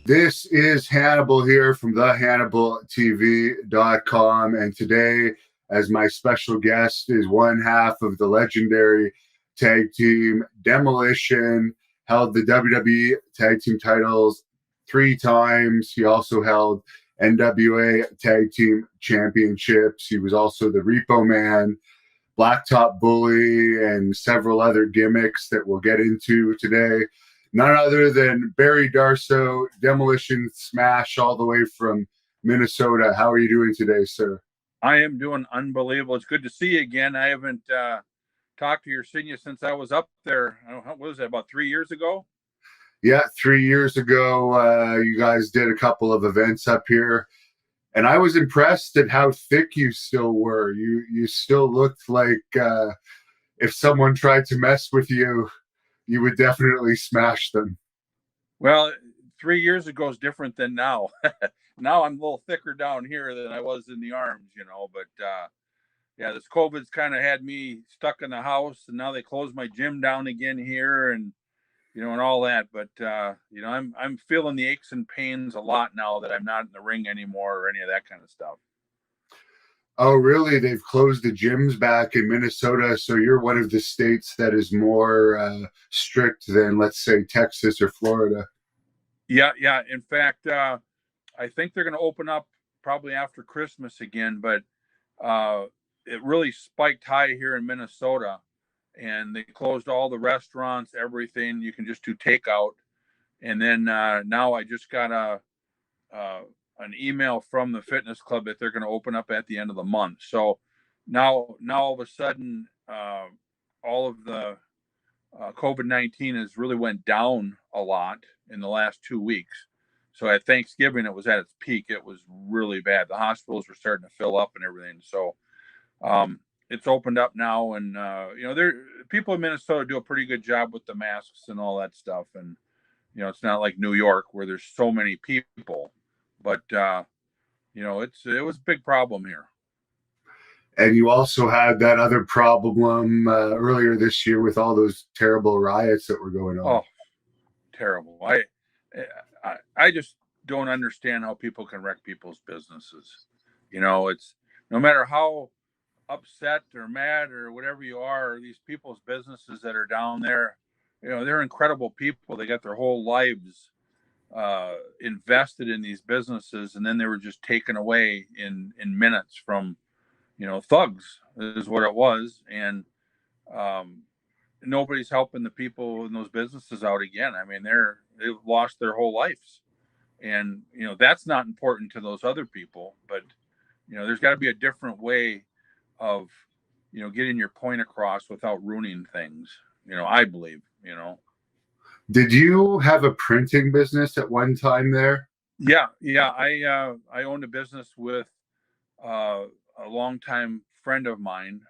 This is Hannibal here from the HannibalTV.com. And today, as my special guest, is one half of the legendary tag team Demolition. Held the WWE tag team titles 3 times. He also held NWA tag team championships. He was also the Repo Man, Blacktop Bully, and several other gimmicks that we'll get into today. None other than Barry Darso, Demolition Smash, all the way from Minnesota. How are you doing today, sir? I am doing unbelievable. It's good to see you again. I haven't talked to you or seen you since I was up there. What was that, about 3 years ago? Yeah, 3 years ago, you guys did a couple of events up here. And I was impressed at how thick you still were. You still looked like if someone tried to mess with you, you would definitely smash them. Well, 3 years ago is different than now. Now I'm a little thicker down here than I was in the arms, But yeah, this COVID's kind of had me stuck in the house, and now they closed my gym down again here, and and all that. But I'm feeling the aches and pains a lot now that I'm not in the ring anymore or any of that kind of stuff. Oh, really? They've closed the gyms back in Minnesota, so you're one of the states that is more strict than, let's say, Texas or Florida. Yeah. In fact, I think they're going to open up probably after Christmas again, but it really spiked high here in Minnesota, and they closed all the restaurants, everything. You can just do takeout. And then now I just got an email from the fitness club that they're going to open up at the end of the month. So now all of a sudden, all of the COVID-19 has really went down a lot in the last 2 weeks. So at Thanksgiving, it was at its peak. It was really bad. The hospitals were starting to fill up and everything. So it's opened up now, and people in Minnesota do a pretty good job with the masks and all that stuff. And it's not like New York where there's so many people. But it was a big problem here. And you also had that other problem earlier this year with all those terrible riots that were going on. Oh, terrible! I just don't understand how people can wreck people's businesses. It's no matter how upset or mad or whatever you are, these people's businesses that are down there, they're incredible people. They got their whole lives invested in these businesses, and then they were just taken away in minutes from thugs is what it was. And nobody's helping the people in those businesses out again. I mean, they've lost their whole lives, and that's not important to those other people. But there's got to be a different way of getting your point across without ruining things. I believe. Did you have a printing business at one time there? Yeah. I owned a business with a longtime friend of mine.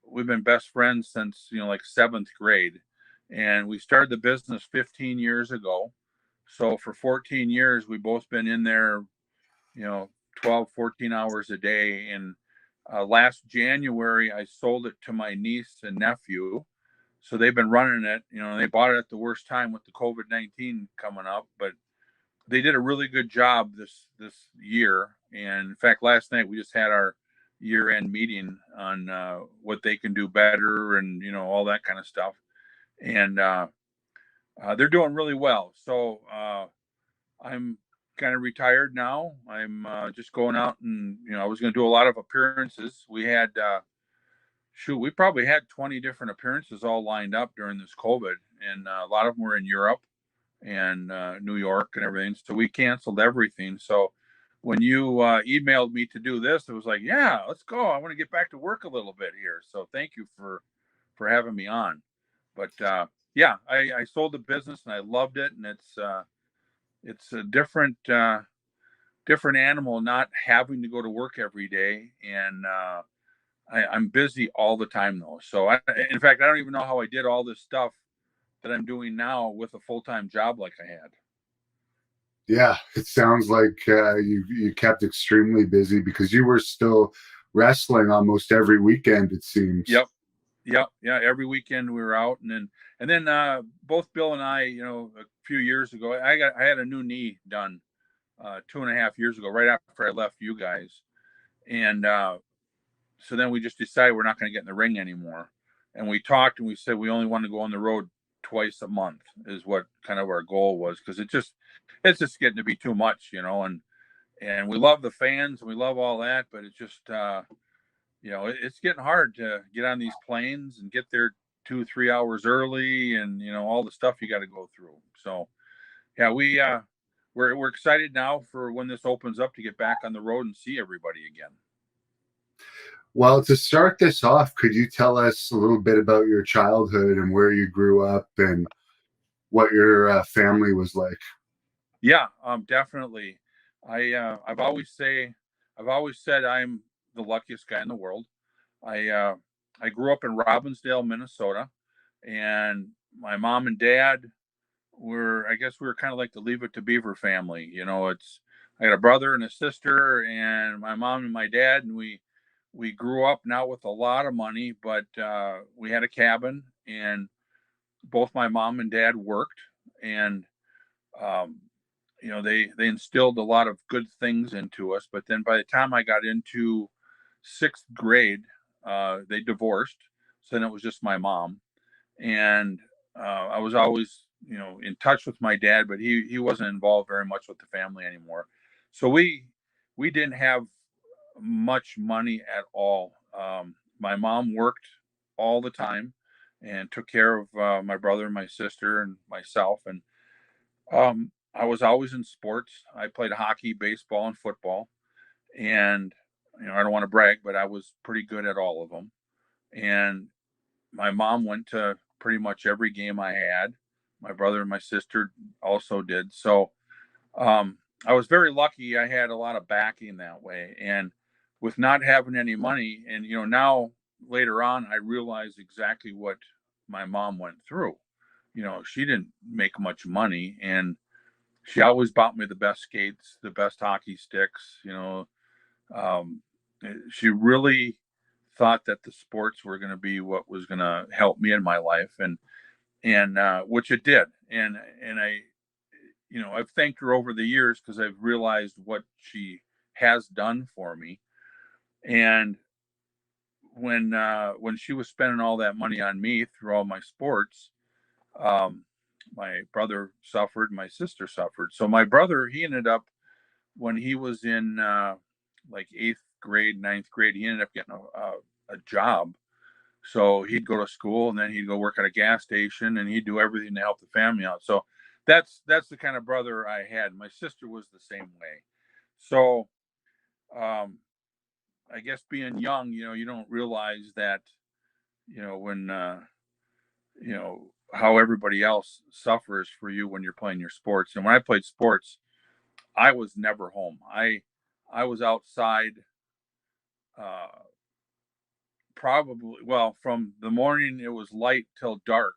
We've been best friends since like 7th grade, and we started the business 15 years ago. So for 14 years, we've both been in there, 12, 14 hours a day. And last January, I sold it to my niece and nephew. So they've been running it. They bought it at the worst time with the COVID-19 coming up, but they did a really good job this year. And in fact, last night we just had our year-end meeting on what they can do better and all that kind of stuff. And they're doing really well. So I'm kind of retired now. I'm just going out, and I was going to do a lot of appearances. We had we probably had 20 different appearances all lined up during this COVID, and a lot of them were in Europe and New York and everything. So we canceled everything. So when you emailed me to do this, it was like, yeah, let's go. I want to get back to work a little bit here. So thank you for having me on. But yeah, I sold the business and I loved it, and it's a different animal not having to go to work every day, and I'm busy all the time though. So in fact, I don't even know how I did all this stuff that I'm doing now with a full-time job like I had. Yeah, it sounds like you kept extremely busy because you were still wrestling almost every weekend, it seems. Yep. Every weekend we were out, and then both Bill and I, a few years ago. I had a new knee done 2.5 years ago, right after I left you guys, and so then we just decided we're not going to get in the ring anymore. And we talked and we said we only want to go on the road twice a month is what kind of our goal was, because it's just getting to be too much, and we love the fans and we love all that, but it's just it's getting hard to get on these planes and get there 2-3 hours early, and all the stuff you got to go through. So yeah, we're excited now for when this opens up to get back on the road and see everybody again. Well, to start this off, could you tell us a little bit about your childhood and where you grew up and what your family was like? Yeah, definitely. I've always said I'm the luckiest guy in the world. I uh, I grew up in Robinsdale, Minnesota, and my mom and dad I guess we were kind of like the Leave It to Beaver family. I got a brother and a sister, and my mom and my dad, and we grew up not with a lot of money, but we had a cabin, and both my mom and dad worked, and um, they instilled a lot of good things into us. But then by the time I got into sixth grade, they divorced, so then it was just my mom, and I was always in touch with my dad, but he wasn't involved very much with the family anymore. So we didn't have much money at all. My mom worked all the time and took care of my brother, my sister, and myself. And I was always in sports. I played hockey, baseball, and football. And I don't want to brag, but I was pretty good at all of them. And my mom went to pretty much every game I had. My brother and my sister also did. So I was very lucky. I had a lot of backing that way. And with not having any money, and now later on, I realize exactly what my mom went through. She didn't make much money, and she always bought me the best skates, the best hockey sticks. Um, she really thought that the sports were going to be what was going to help me in my life, and which it did. And I've thanked her over the years because I've realized what she has done for me. And when she was spending all that money on me through all my sports, um, my brother suffered, my sister suffered. So my brother, he ended up, when he was in like eighth grade, ninth grade, he ended up getting a job. So he'd go to school and then he'd go work at a gas station and he'd do everything to help the family out. So that's the kind of brother I had. My sister was the same way. So um, I guess being young, you don't realize that, when how everybody else suffers for you when you're playing your sports. And when I played sports, I was never home. I was outside uh, probably, well, from the morning it was light till dark,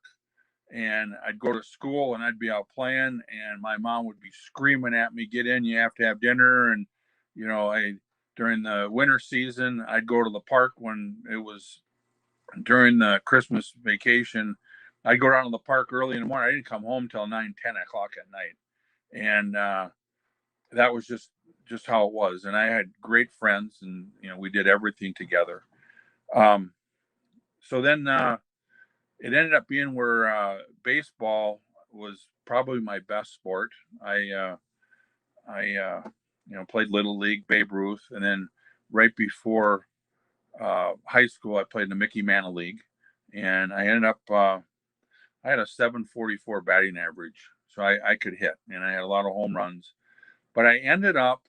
and I'd go to school and I'd be out playing, and my mom would be screaming at me, "Get in! You have to have dinner!" And I during the winter season, I'd go to the park when it was during the Christmas vacation. I'd go down to the park early in the morning. I didn't come home till 9, 10 o'clock at night, and that was just how it was. And I had great friends, and we did everything together. Um, so then it ended up being where baseball was probably my best sport. I played little league, Babe Ruth, and then right before high school, I played in the Mickey Mantle League, and I ended up I had a 744 batting average, so I could hit, and I had a lot of home runs. But I ended up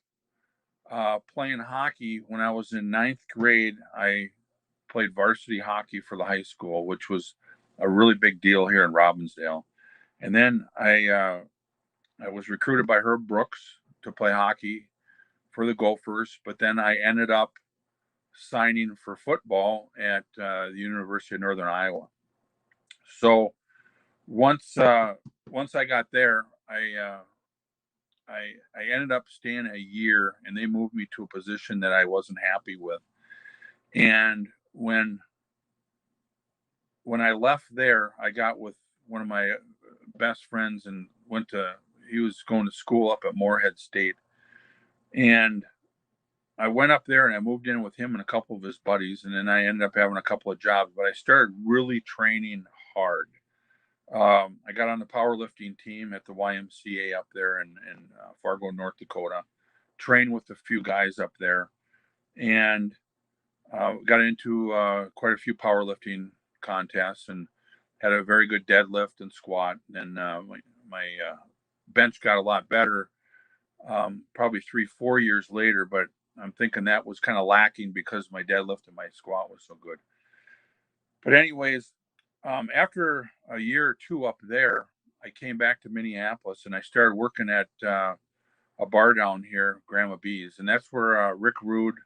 playing hockey when I was in ninth grade. I played varsity hockey for the high school, which was a really big deal here in Robinsdale. And then I was recruited by Herb Brooks to play hockey for the Gophers, but then I ended up signing for football at the University of Northern Iowa. So once once I got there, I ended up staying a year, and they moved me to a position that I wasn't happy with. And when I left there, I got with one of my best friends and he was going to school up at Moorhead State. And I went up there and I moved in with him and a couple of his buddies. And then I ended up having a couple of jobs, but I started really training hard. I got on the powerlifting team at the YMCA up there in Fargo, North Dakota, trained with a few guys up there, and got into quite a few powerlifting contests and had a very good deadlift and squat. And my bench got a lot better probably 3-4 years later, but I'm thinking that was kind of lacking because my deadlift and my squat was so good. But anyways, after a year or two up there, I came back to Minneapolis and I started working at a bar down here, Grandma B's, and that's where Rick Rude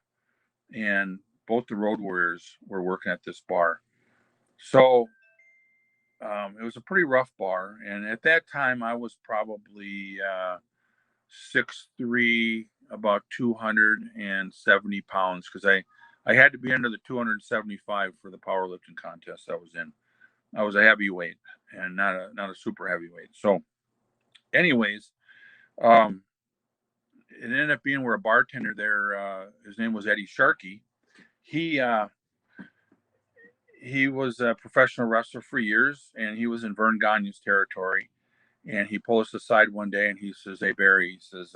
and both the Road Warriors were working at this bar. So it was a pretty rough bar, and at that time I was probably 6'3", about 270 pounds, because I had to be under the 275 for the powerlifting contest I was in. I was a heavyweight and not a super heavyweight. So anyways, it ended up being where a bartender there, his name was Eddie Sharkey. He was a professional wrestler for years, and he was in Vern Gagne's territory. And he pulled us aside one day and he says, "Hey, Barry," he says,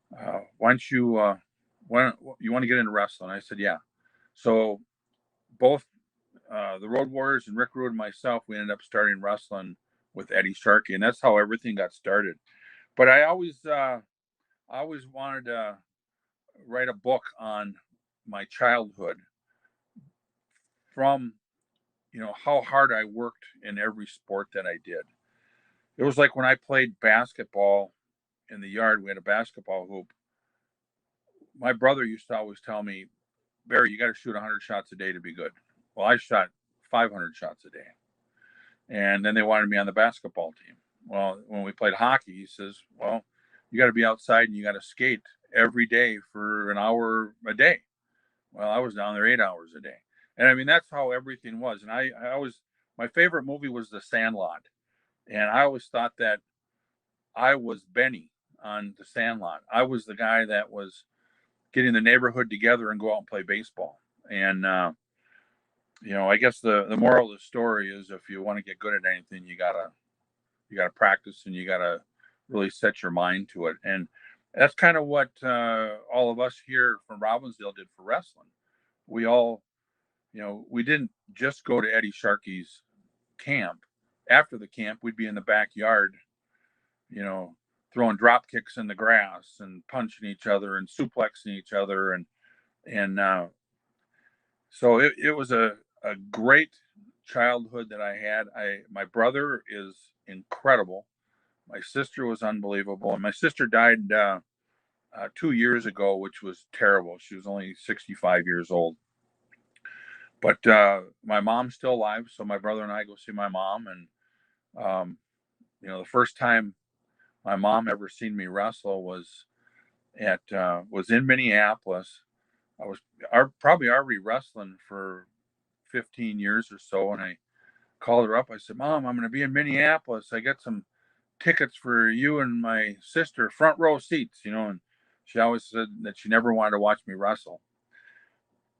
why don't you want to get into wrestling? I said, "Yeah." So both the Road Warriors and Rick Rude and myself, we ended up starting wrestling with Eddie Sharkey, and that's how everything got started. But I always wanted to write a book on my childhood, from how hard I worked in every sport that I did. It was like when I played basketball in the yard, we had a basketball hoop. My brother used to always tell me, "Barry, you got to shoot 100 shots a day to be good." Well, I shot 500 shots a day. And then they wanted me on the basketball team. Well, when we played hockey, he says, "Well, you got to be outside and you got to skate every day for an hour a day." Well, I was down there 8 hours a day. And I mean, that's how everything was. And I always, my favorite movie was The Sandlot. And I always thought that I was Benny on The Sandlot. I was the guy that was getting the neighborhood together and go out and play baseball. And, I guess the moral of the story is, if you want to get good at anything, you gotta practice, and you gotta really set your mind to it. And that's kind of what all of us here from Robinsdale did for wrestling. We all, we didn't just go to Eddie Sharkey's camp. After the camp, we'd be in the backyard, throwing drop kicks in the grass and punching each other and suplexing each other. And so it was a great childhood that I had. My brother is incredible. My sister was unbelievable. And my sister died 2 years ago, which was terrible. She was only 65 years old. But my mom's still alive, so my brother and I go see my mom. And the first time my mom ever seen me wrestle was in Minneapolis. I was probably already wrestling for 15 years or so, and I called her up. I said, "Mom, I'm going to be in Minneapolis. I got some tickets for you and my sister, front row seats." And she always said that she never wanted to watch me wrestle.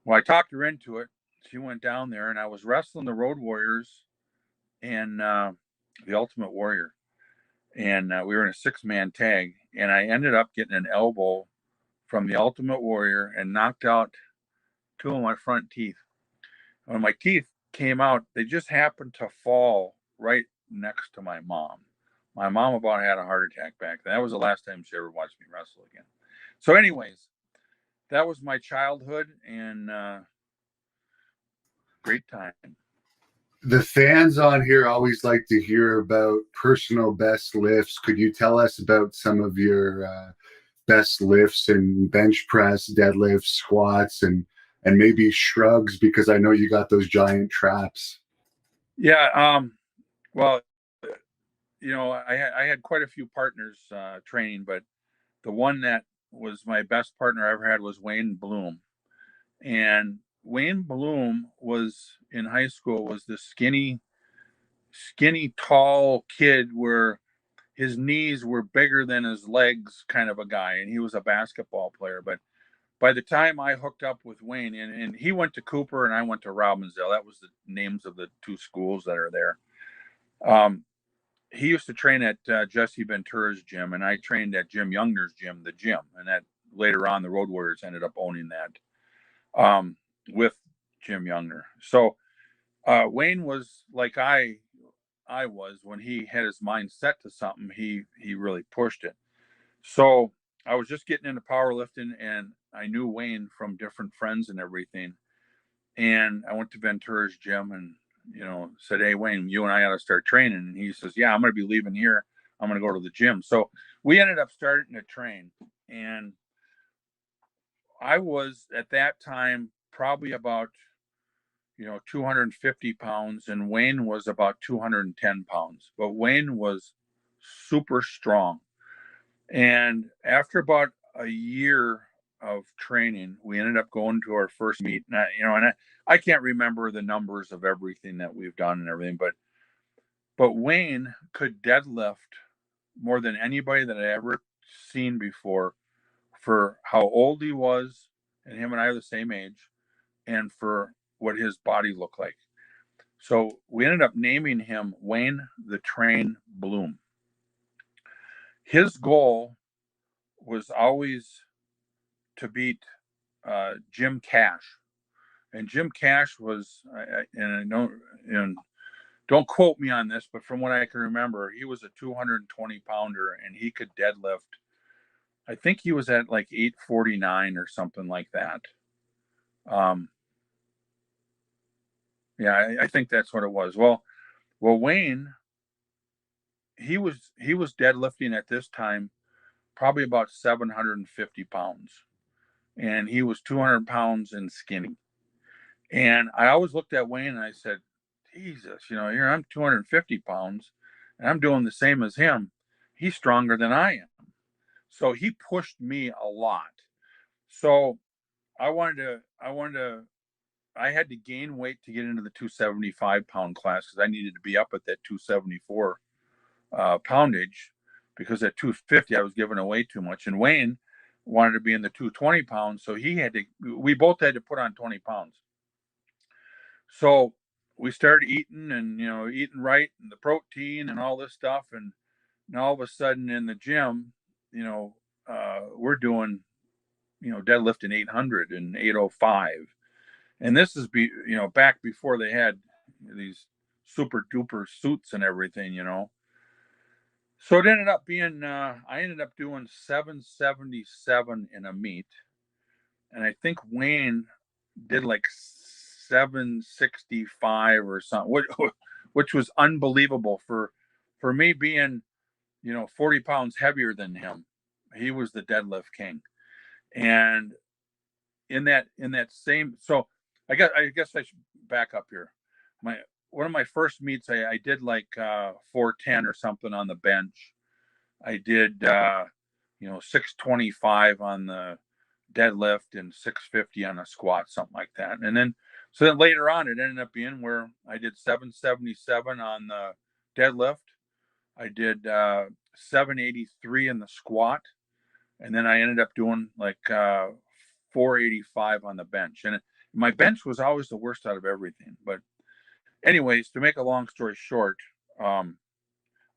Well, I talked her into it. She went down there, and I was wrestling the Road Warriors and the Ultimate Warrior. And we were in a 6-man tag, and I ended up getting an elbow from the Ultimate Warrior and knocked out 2 of my front teeth. When my teeth came out, they just happened to fall right next to my mom. My mom about had a heart attack back then. That was the last time she ever watched me wrestle again. So anyways, that was my childhood, and great time. The fans on here always like to hear about personal best lifts. Could you tell us about some of your best lifts in bench press, deadlifts, squats, and maybe shrugs, because I know you got those giant traps? Yeah. Well, I had quite a few partners training, but the one that was my best partner I ever had was Wayne Bloom. And Wayne Bloom was in high school, was this skinny, tall kid where his knees were bigger than his legs kind of a guy, and he was a basketball player. But by the time I hooked up with Wayne, and he went to Cooper and I went to Robinsdale, that was the names of the two schools that are there. He used to train at Jesse Ventura's gym, and I trained at Jim Youngner's gym, the gym. And that later on, the Road Warriors ended up owning that with Jim Youngner. So Wayne was like I was when he had his mind set to something. He really pushed it. So I was just getting into powerlifting, and I knew Wayne from different friends and everything. And I went to Ventura's gym and, said, "Hey, Wayne, you and I ought to start training." And he says, "Yeah, I'm going to be leaving here. I'm going to go to the gym." So we ended up starting to train. And I was at that time probably about, 250 pounds, and Wayne was about 210 pounds. But Wayne was super strong. And after about a year of training, we ended up going to our first meet. And I can't remember the numbers of everything that we've done and everything, but Wayne could deadlift more than anybody that I ever seen before for how old he was, and him and I are the same age, and for what his body looked like. So we ended up naming him Wayne the Train Bloom. His goal was always to beat Jim Cash, and Jim Cash was, and don't quote me on this, but from what I can remember, he was a 220 pounder, and he could deadlift. I think he was at like 849 or something like that. Yeah, I think that's what it was. Well, Wayne, he was deadlifting at this time probably about 750 pounds, and he was 200 pounds and skinny. And I always looked at Wayne and I said, "Jesus, here I'm 250 pounds and I'm doing the same as him. He's stronger than I am." So he pushed me a lot. So I had to gain weight to get into the 275-pound class because I needed to be up at that 274 poundage, because at 250 I was giving away too much. And Wayne wanted to be in the 220 pounds. So we both had to put on 20 pounds. So we started eating and, eating right, and the protein and all this stuff. And all of a sudden in the gym, we're doing, deadlifting 800 and 805. And this is, back before they had these super duper suits and everything. So it ended up being, I ended up doing 777 in a meet. And I think Wayne did like 765 or something, which was unbelievable for me being, 40 pounds heavier than him. He was the deadlift king. And in that same, so I guess I should back up here. One of my first meets, I did like 410 or something on the bench. I did 625 on the deadlift and 650 on a squat, something like that. And then later on, it ended up being where I did 777 on the deadlift. I did 783 in the squat, and then I ended up doing like 485 on the bench. And my bench was always the worst out of everything. But anyways, to make a long story short, I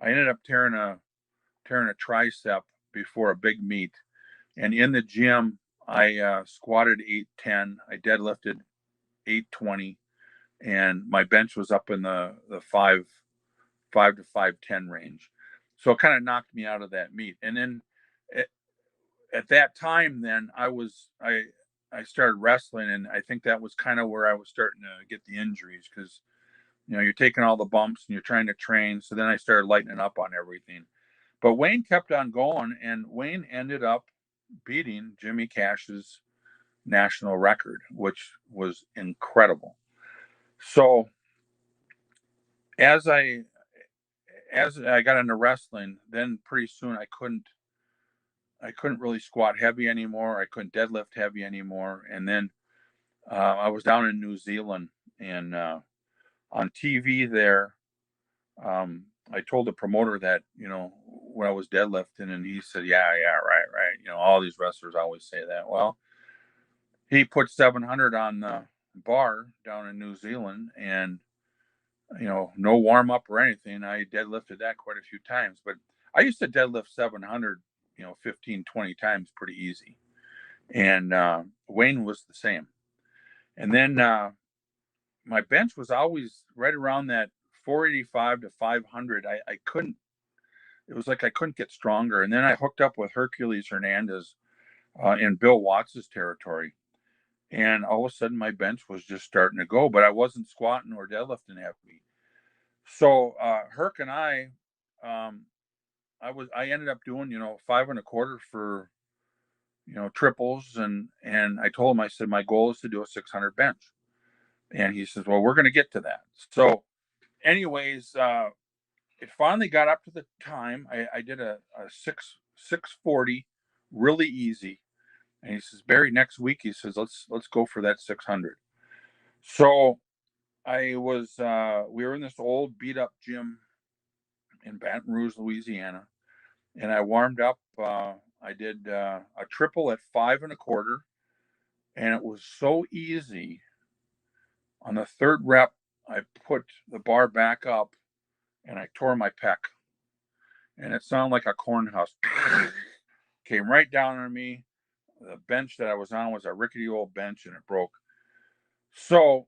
ended up tearing a tricep before a big meet, and in the gym I squatted 810, I deadlifted 820, and my bench was up in the 5 to 510 range. So it kind of knocked me out of that meet. And then at that time, then I started wrestling, and I think that was kind of where I was starting to get the injuries, because you're taking all the bumps and you're trying to train. So then I started lightening up on everything. But Wayne kept on going, and Wayne ended up beating Jimmy Cash's national record, which was incredible. So as I got into wrestling, then pretty soon I couldn't really squat heavy anymore. I couldn't deadlift heavy anymore. And then I was down in New Zealand, and on TV there, I told the promoter that, when I was deadlifting, and he said, yeah, right. All these wrestlers always say that. Well, he put 700 on the bar down in New Zealand, and, no warm up or anything. I deadlifted that quite a few times, but I used to deadlift 700, 15, 20 times pretty easy. And Wayne was the same. And then my bench was always right around that 485 to 500. I couldn't, it was like I couldn't get stronger. And then I hooked up with Hercules Hernandez in Bill Watts's territory. And all of a sudden my bench was just starting to go, but I wasn't squatting or deadlifting heavy. So Herc and I ended up doing, 5.25 for, triples. And I told him, I said, my goal is to do a 600 bench. And he says, well, we're going to get to that. So anyways, it finally got up to the time. I did a 640 really easy. And he says, Barry, next week, he says, let's go for that 600. So we were in this old beat up gym in Baton Rouge, Louisiana. And I warmed up. I did a triple at 5.25. And it was so easy. On the third rep, I put the bar back up and I tore my pec. And it sounded like a corn husk. Came right down on me. The bench that I was on was a rickety old bench, and it broke. So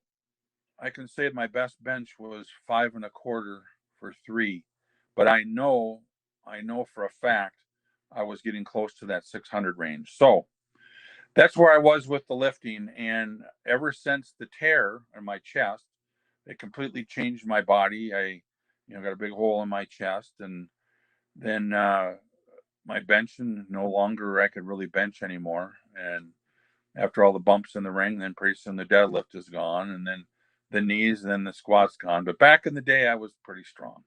I can say my best bench was 5.25 for 3. But I know for a fact I was getting close to that 600 range. So that's where I was with the lifting. And ever since the tear in my chest, it completely changed my body. I, got a big hole in my chest. And then my benching, no longer I could really bench anymore. And after all the bumps in the ring, then pretty soon the deadlift is gone. And then the knees, and then the squat's gone. But back in the day, I was pretty strong.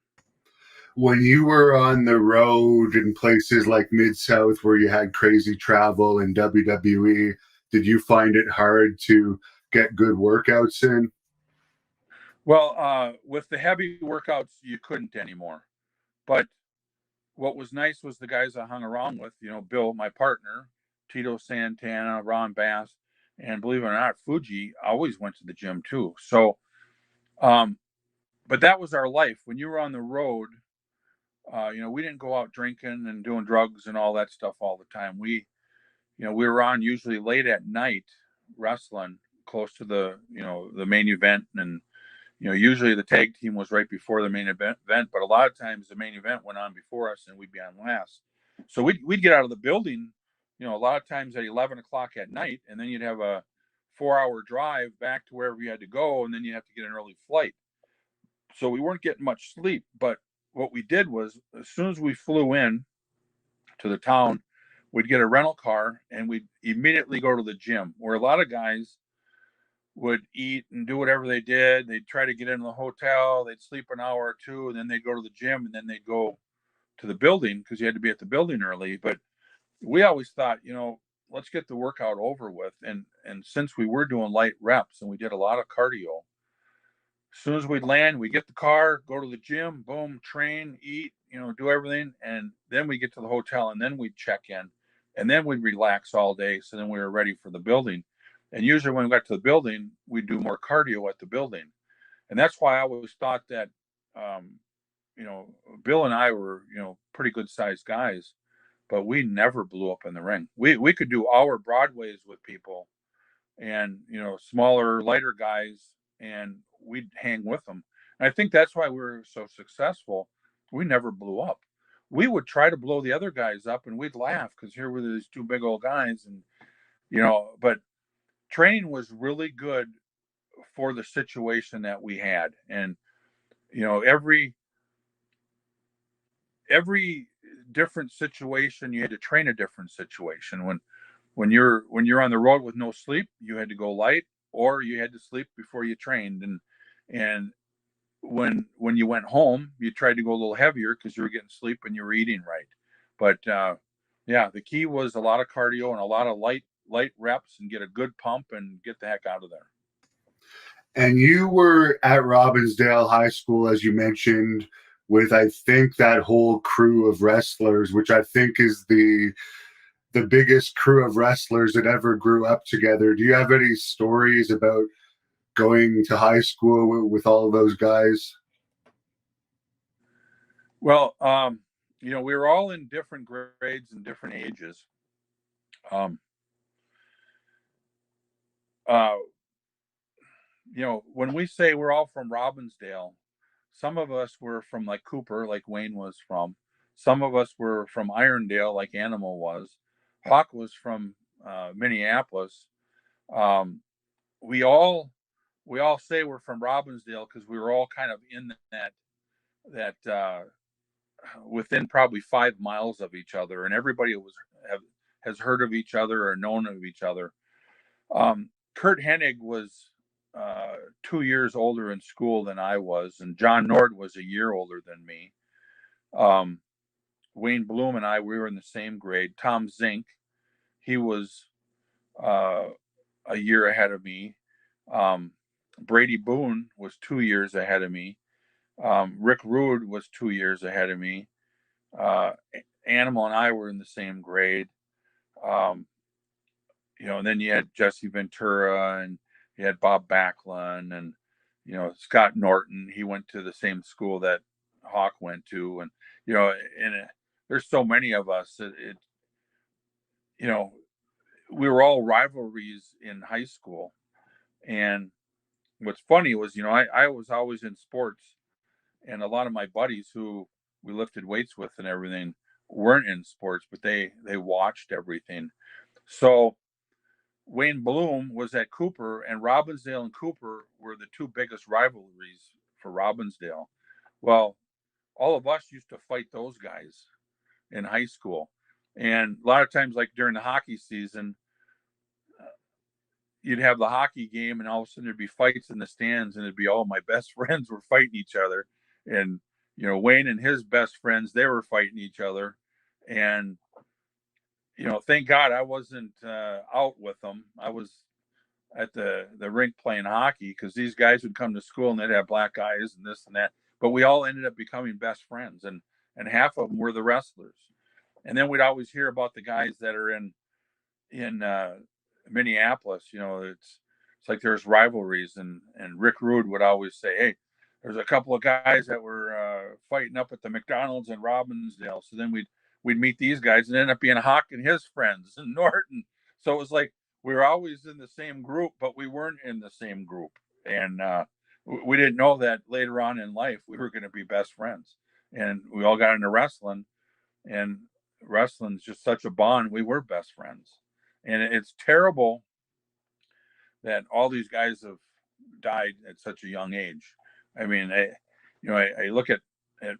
When you were on the road in places like Mid-South where you had crazy travel in WWE, did you find it hard to get good workouts in? Well, with the heavy workouts, you couldn't anymore. But what was nice was the guys I hung around with, Bill, my partner, Tito Santana, Ron Bass, and believe it or not, Fuji always went to the gym too. So, but that was our life. When you were on the road, we didn't go out drinking and doing drugs and all that stuff all the time. We were on usually late at night wrestling close to the main event. And, usually the tag team was right before the main event, but a lot of times the main event went on before us and we'd be on last. So we'd get out of the building, a lot of times at 11 o'clock at night, and then you'd have a 4-hour drive back to wherever you had to go. And then you have to get an early flight. So we weren't getting much sleep, but what we did was as soon as we flew in to the town, we'd get a rental car and we'd immediately go to the gym, where a lot of guys would eat and do whatever they did. They'd try to get into the hotel, they'd sleep an hour or two, and then they'd go to the gym, and then they'd go to the building because you had to be at the building early. But we always thought, let's get the workout over with. And since we were doing light reps and we did a lot of cardio, as soon as we'd land, we get the car, go to the gym, boom, train, eat, do everything. And then we get to the hotel, and then we'd check in, and then we'd relax all day. So then we were ready for the building. And usually when we got to the building, we'd do more cardio at the building. And that's why I always thought that, Bill and I were, pretty good sized guys, but we never blew up in the ring. We could do our Broadways with people and, smaller, lighter guys, and we'd hang with them. And I think that's why we were so successful. We never blew up. We would try to blow the other guys up, and we'd laugh because here were these two big old guys. And, but training was really good for the situation that we had. And, every different situation, you had to train a different situation. When you're on the road with no sleep, you had to go light, or you had to sleep before you trained. And when you went home, you tried to go a little heavier because you were getting sleep and you were eating right. But yeah, the key was a lot of cardio and a lot of light reps, and get a good pump and get the heck out of there. And you were at Robinsdale High School, as you mentioned, with, I think, that whole crew of wrestlers, which I think is the biggest crew of wrestlers that ever grew up together. Do you have any stories about going to high school with all of those guys? Well, we were all in different grades and different ages. Um, uh, when we say we're all from Robinsdale, some of us were from like Cooper, like Wayne was from. Some of us were from Irondale, like Animal was. Hawk was from Minneapolis. Um, we all we all say we're from Robinsdale because we were all kind of in that within probably 5 miles of each other, and everybody has heard of each other or known of each other. Kurt Hennig was 2 years older in school than I was, and John Nord was a year older than me. Um, Wayne Bloom and I, we were in the same grade. Tom Zink, he was uh, a year ahead of me. Um, Brady Boone was 2 years ahead of me. Rick Rude was 2 years ahead of me. Uh, Animal and I were in the same grade. Um, and then you had Jesse Ventura and you had Bob Backlund and, Scott Norton. He went to the same school that Hawk went to. And, there's so many of us. You know, we were all rivalries in high school. And what's funny was, I was always in sports, and a lot of my buddies who we lifted weights with and everything weren't in sports, but they watched everything. So Wayne Bloom was at Cooper, and Robinsdale and Cooper were the two biggest rivalries for Robinsdale. Well, all of us used to fight those guys in high school. And a lot of times, like during the hockey season, you'd have the hockey game, and all of a sudden there'd be fights in the stands, and it'd be all my best friends were fighting each other. And, Wayne and his best friends, they were fighting each other. And, thank God I wasn't out with them. I was at the rink playing hockey because these guys would come to school and they'd have black eyes and this and that. But we all ended up becoming best friends, and half of them were the wrestlers. And then we'd always hear about the guys that are in Minneapolis. It's like there's rivalries, and Rick Rude would always say, "Hey, there's a couple of guys that were fighting up at the McDonald's in Robinsdale." So then we'd meet these guys and end up being Hawk and his friends and Norton. So it was like we were always in the same group, but we weren't in the same group, and we didn't know that later on in life we were going to be best friends. And we all got into wrestling, and wrestling's just such a bond. We were best friends, and it's terrible that all these guys have died at such a young age. I mean, I look at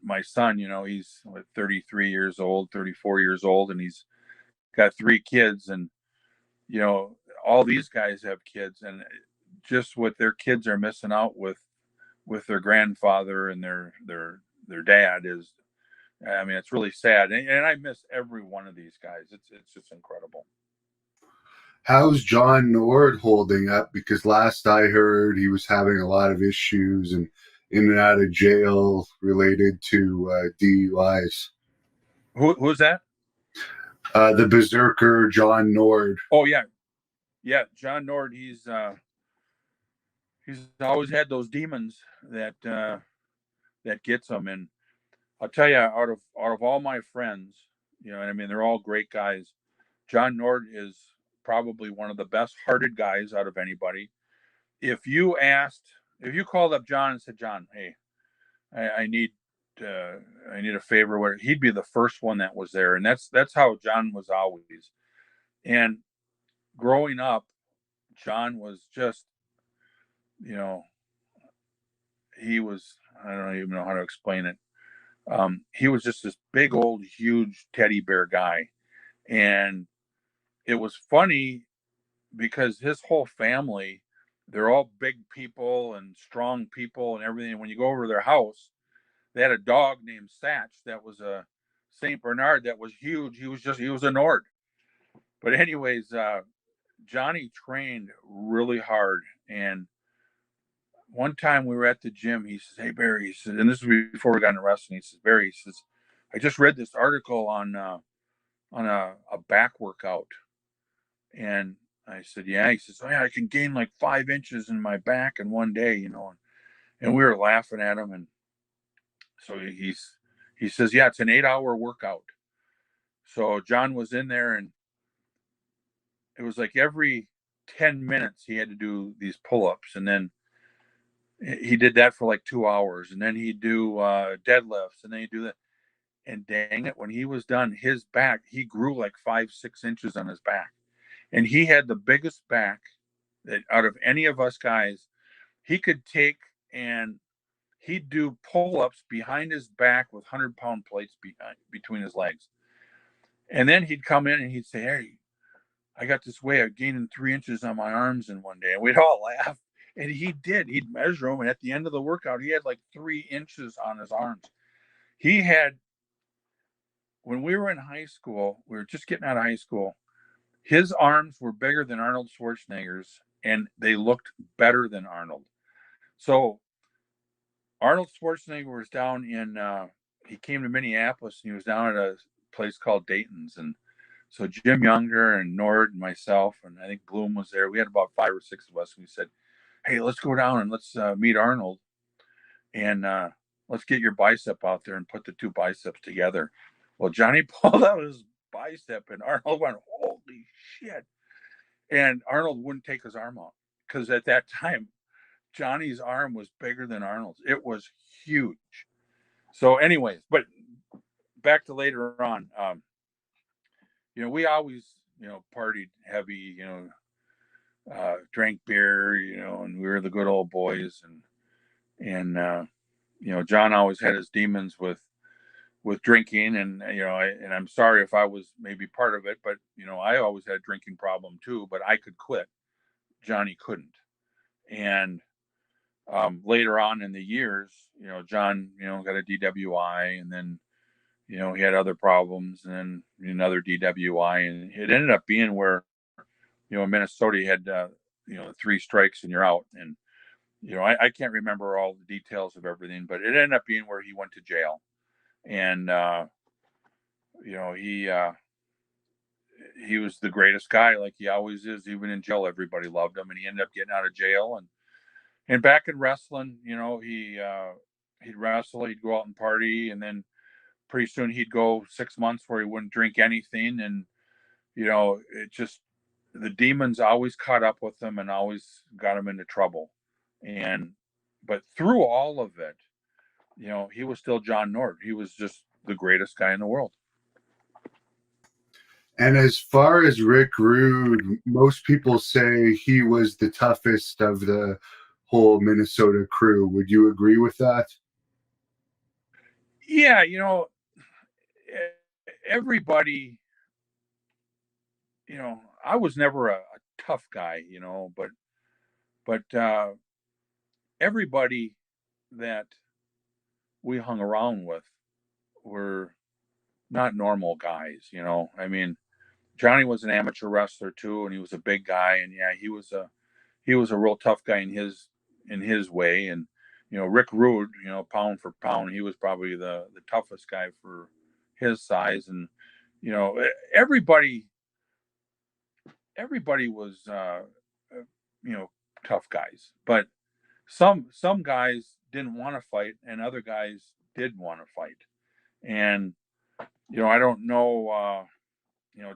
my son. He's 33 years old, 34 years old, and he's got 3 kids, and all these guys have kids, and just what their kids are missing out with their grandfather and their dad is. I mean, it's really sad, and I miss every one of these guys. It's just incredible. How's John Nord holding up? Because last I heard, he was having a lot of issues and in and out of jail related to DUIs. Who's that? The Berserker John Nord. Oh yeah, John Nord. He's always had those demons that gets him. And I'll tell you, out of all my friends, and I mean they're all great guys. John Nord is probably one of the best hearted guys out of anybody. If you called up John and said, "John, hey, I need a favor," where he'd be the first one that was there. And that's how John was always. And growing up, John was just, you know, he was, I don't even know how to explain it. He was just this big old huge teddy bear guy. And it was funny because his whole family, they're all big people and strong people and everything. When you go over to their house, they had a dog named Satch that was a Saint Bernard that was huge. He was a Nord. But anyways, Johnny trained really hard, and one time we were at the gym. He says, "Hey Barry," he says, and this was before we got into wrestling. He says, "Barry," he says, "I just read this article on a back workout." And I said, "Yeah." He says, "Oh yeah, I can gain like 5 inches in my back in one day, you know." And we were laughing at him, and so he says, "Yeah, it's an 8-hour workout." So John was in there, and it was like every 10 minutes he had to do these pull-ups, and then he did that for like 2 hours, and then he'd do deadlifts, and then he'd do that. And dang it, when he was done, his back, he grew like 5, 6 inches on his back. And he had the biggest back that out of any of us guys. He could take and he'd do pull-ups behind his back with 100-pound plates between his legs. And then he'd come in and he'd say, "Hey, I got this way of gaining 3 inches on my arms in one day." And we'd all laugh. And he did. He'd measure them. And at the end of the workout, he had like 3 inches on his arms. He had, when we were in high school, we were just getting out of high school, his arms were bigger than Arnold Schwarzenegger's, and they looked better than Arnold. So Arnold Schwarzenegger was down in, he came to Minneapolis, and he was down at a place called Dayton's. And so Jim Younger and Nord and myself, and I think Bloom was there. We had about 5 or 6 of us. And we said, "Hey, let's go down and let's meet Arnold, and let's get your bicep out there and put the two biceps together." Well, Johnny pulled out his bicep, and Arnold went, "Holy shit." And Arnold wouldn't take his arm off because at that time, Johnny's arm was bigger than Arnold's. It was huge. So, anyways, but back to later on, we always, partied heavy, drank beer, and we were the good old boys. And John always had his demons with drinking, and and I'm sorry if I was maybe part of it, but I always had a drinking problem too, but I could quit. Johnny couldn't. And later on in the years, John, got a DWI, and then, he had other problems, and then another DWI, and it ended up being where, in Minnesota, he had, 3 strikes and you're out. And, I can't remember all the details of everything, but it ended up being where he went to jail. And, he was the greatest guy, like he always is. Even in jail, everybody loved him, and he ended up getting out of jail. And back in wrestling, he'd wrestle, he'd go out and party, and then pretty soon he'd go 6 months where he wouldn't drink anything. And it just, the demons always caught up with him and always got him into trouble. And but through all of it, he was still John Nord. He was just the greatest guy in the world. And as far as Rick Rude, most people say he was the toughest of the whole Minnesota crew. Would you agree with that? Yeah, everybody, I was never a tough guy, but everybody that we hung around with were not normal guys. I mean, Johnny was an amateur wrestler too, and he was a big guy, and yeah, he was a real tough guy in his way. And Rick Rude, pound for pound, he was probably the toughest guy for his size. And everybody was tough guys, but some guys didn't want to fight, and other guys did want to fight. And I don't know.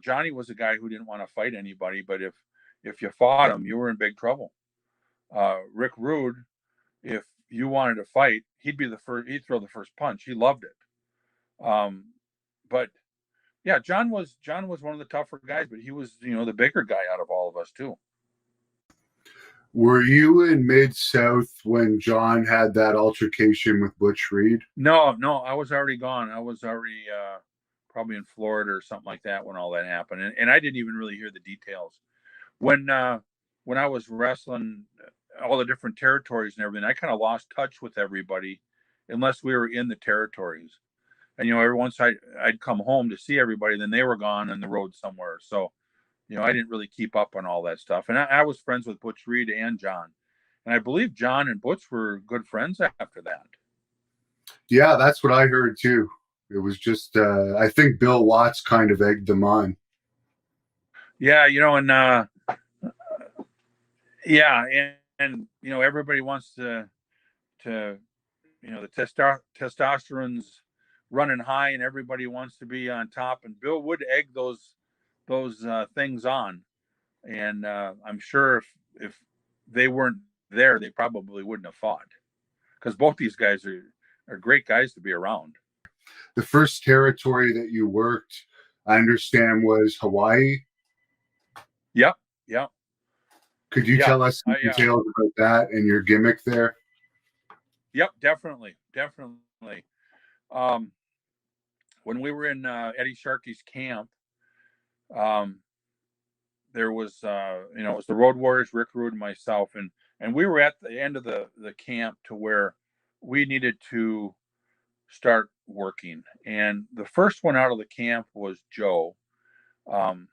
Johnny was a guy who didn't want to fight anybody, but if you fought him, you were in big trouble. Rick Rude, if you wanted to fight, he'd be the first. He'd throw the first punch. He loved it. But yeah, John was one of the tougher guys, but he was the bigger guy out of all of us too. Were you in Mid South when John had that altercation with Butch Reed? No, no, I was already gone. I was already probably in Florida or something like that when all that happened, and I didn't even really hear the details when I was wrestling all the different territories and everything. I kind of lost touch with everybody unless we were in the territories. And every once I'd come home to see everybody, then they were gone on the road somewhere. So I didn't really keep up on all that stuff. And I was friends with Butch Reed and John, And I believe John and Butch were good friends after that. Yeah, that's what I heard too. It was just, I think Bill Watts kind of egged them on. Yeah, and yeah, and everybody wants to the testosterone's running high, and everybody wants to be on top. And Bill would egg those things on, and I'm sure if they weren't there, they probably wouldn't have fought, because both these guys are great guys to be around. The first territory that you worked, I understand, was Hawaii. Yep, yep, Could you yeah. tell us some details about that and your gimmick there? Yep, definitely. Um, when we were in Eddie Sharkey's camp, um, there was it was the Road Warriors, Rick Rude, and myself, and we were at the end of the camp to where we needed to start working. And the first one out of the camp was Joe. Um,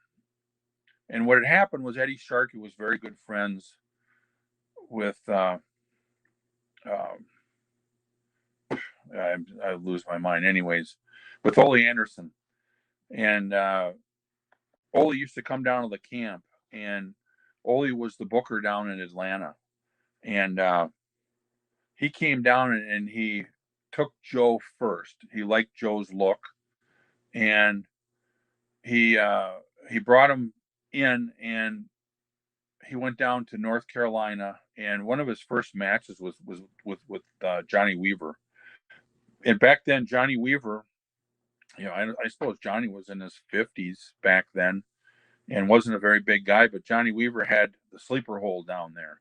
and what had happened was Eddie Sharkey was very good friends with um, I lose my mind anyways, with Ole Anderson. And Ole used to come down to the camp, and Ole was the booker down in Atlanta. And he came down and he took Joe first. He liked Joe's look, and he brought him in, and he went down to North Carolina. And one of his first matches was with Johnny Weaver. And back then, Johnny Weaver, I suppose Johnny was in his 50s back then and wasn't a very big guy, but Johnny Weaver had the sleeper hold down there.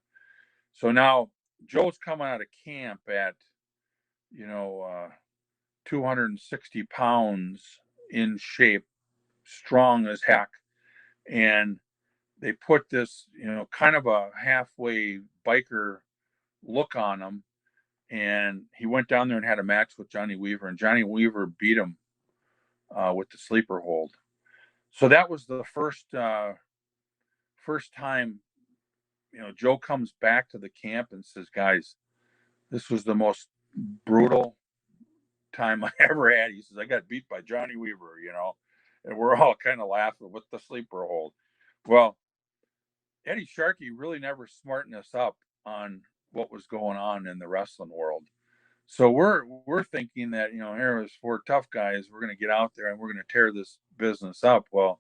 So now Joe's coming out of camp at, you know, 260 pounds, in shape, strong as heck. And they put this, kind of a halfway biker look on him. And he went down there and had a match with Johnny Weaver, and Johnny Weaver beat him with the sleeper hold. So that was the first time, Joe comes back to the camp and says, "Guys, this was the most brutal time I ever had." He says, "I got beat by Johnny Weaver, and we're all kind of laughing with the sleeper hold." Well, Eddie Sharkey really never smartened us up on what was going on in the wrestling world. So we're thinking that, here is four tough guys, we're going to get out there and we're going to tear this business up. Well,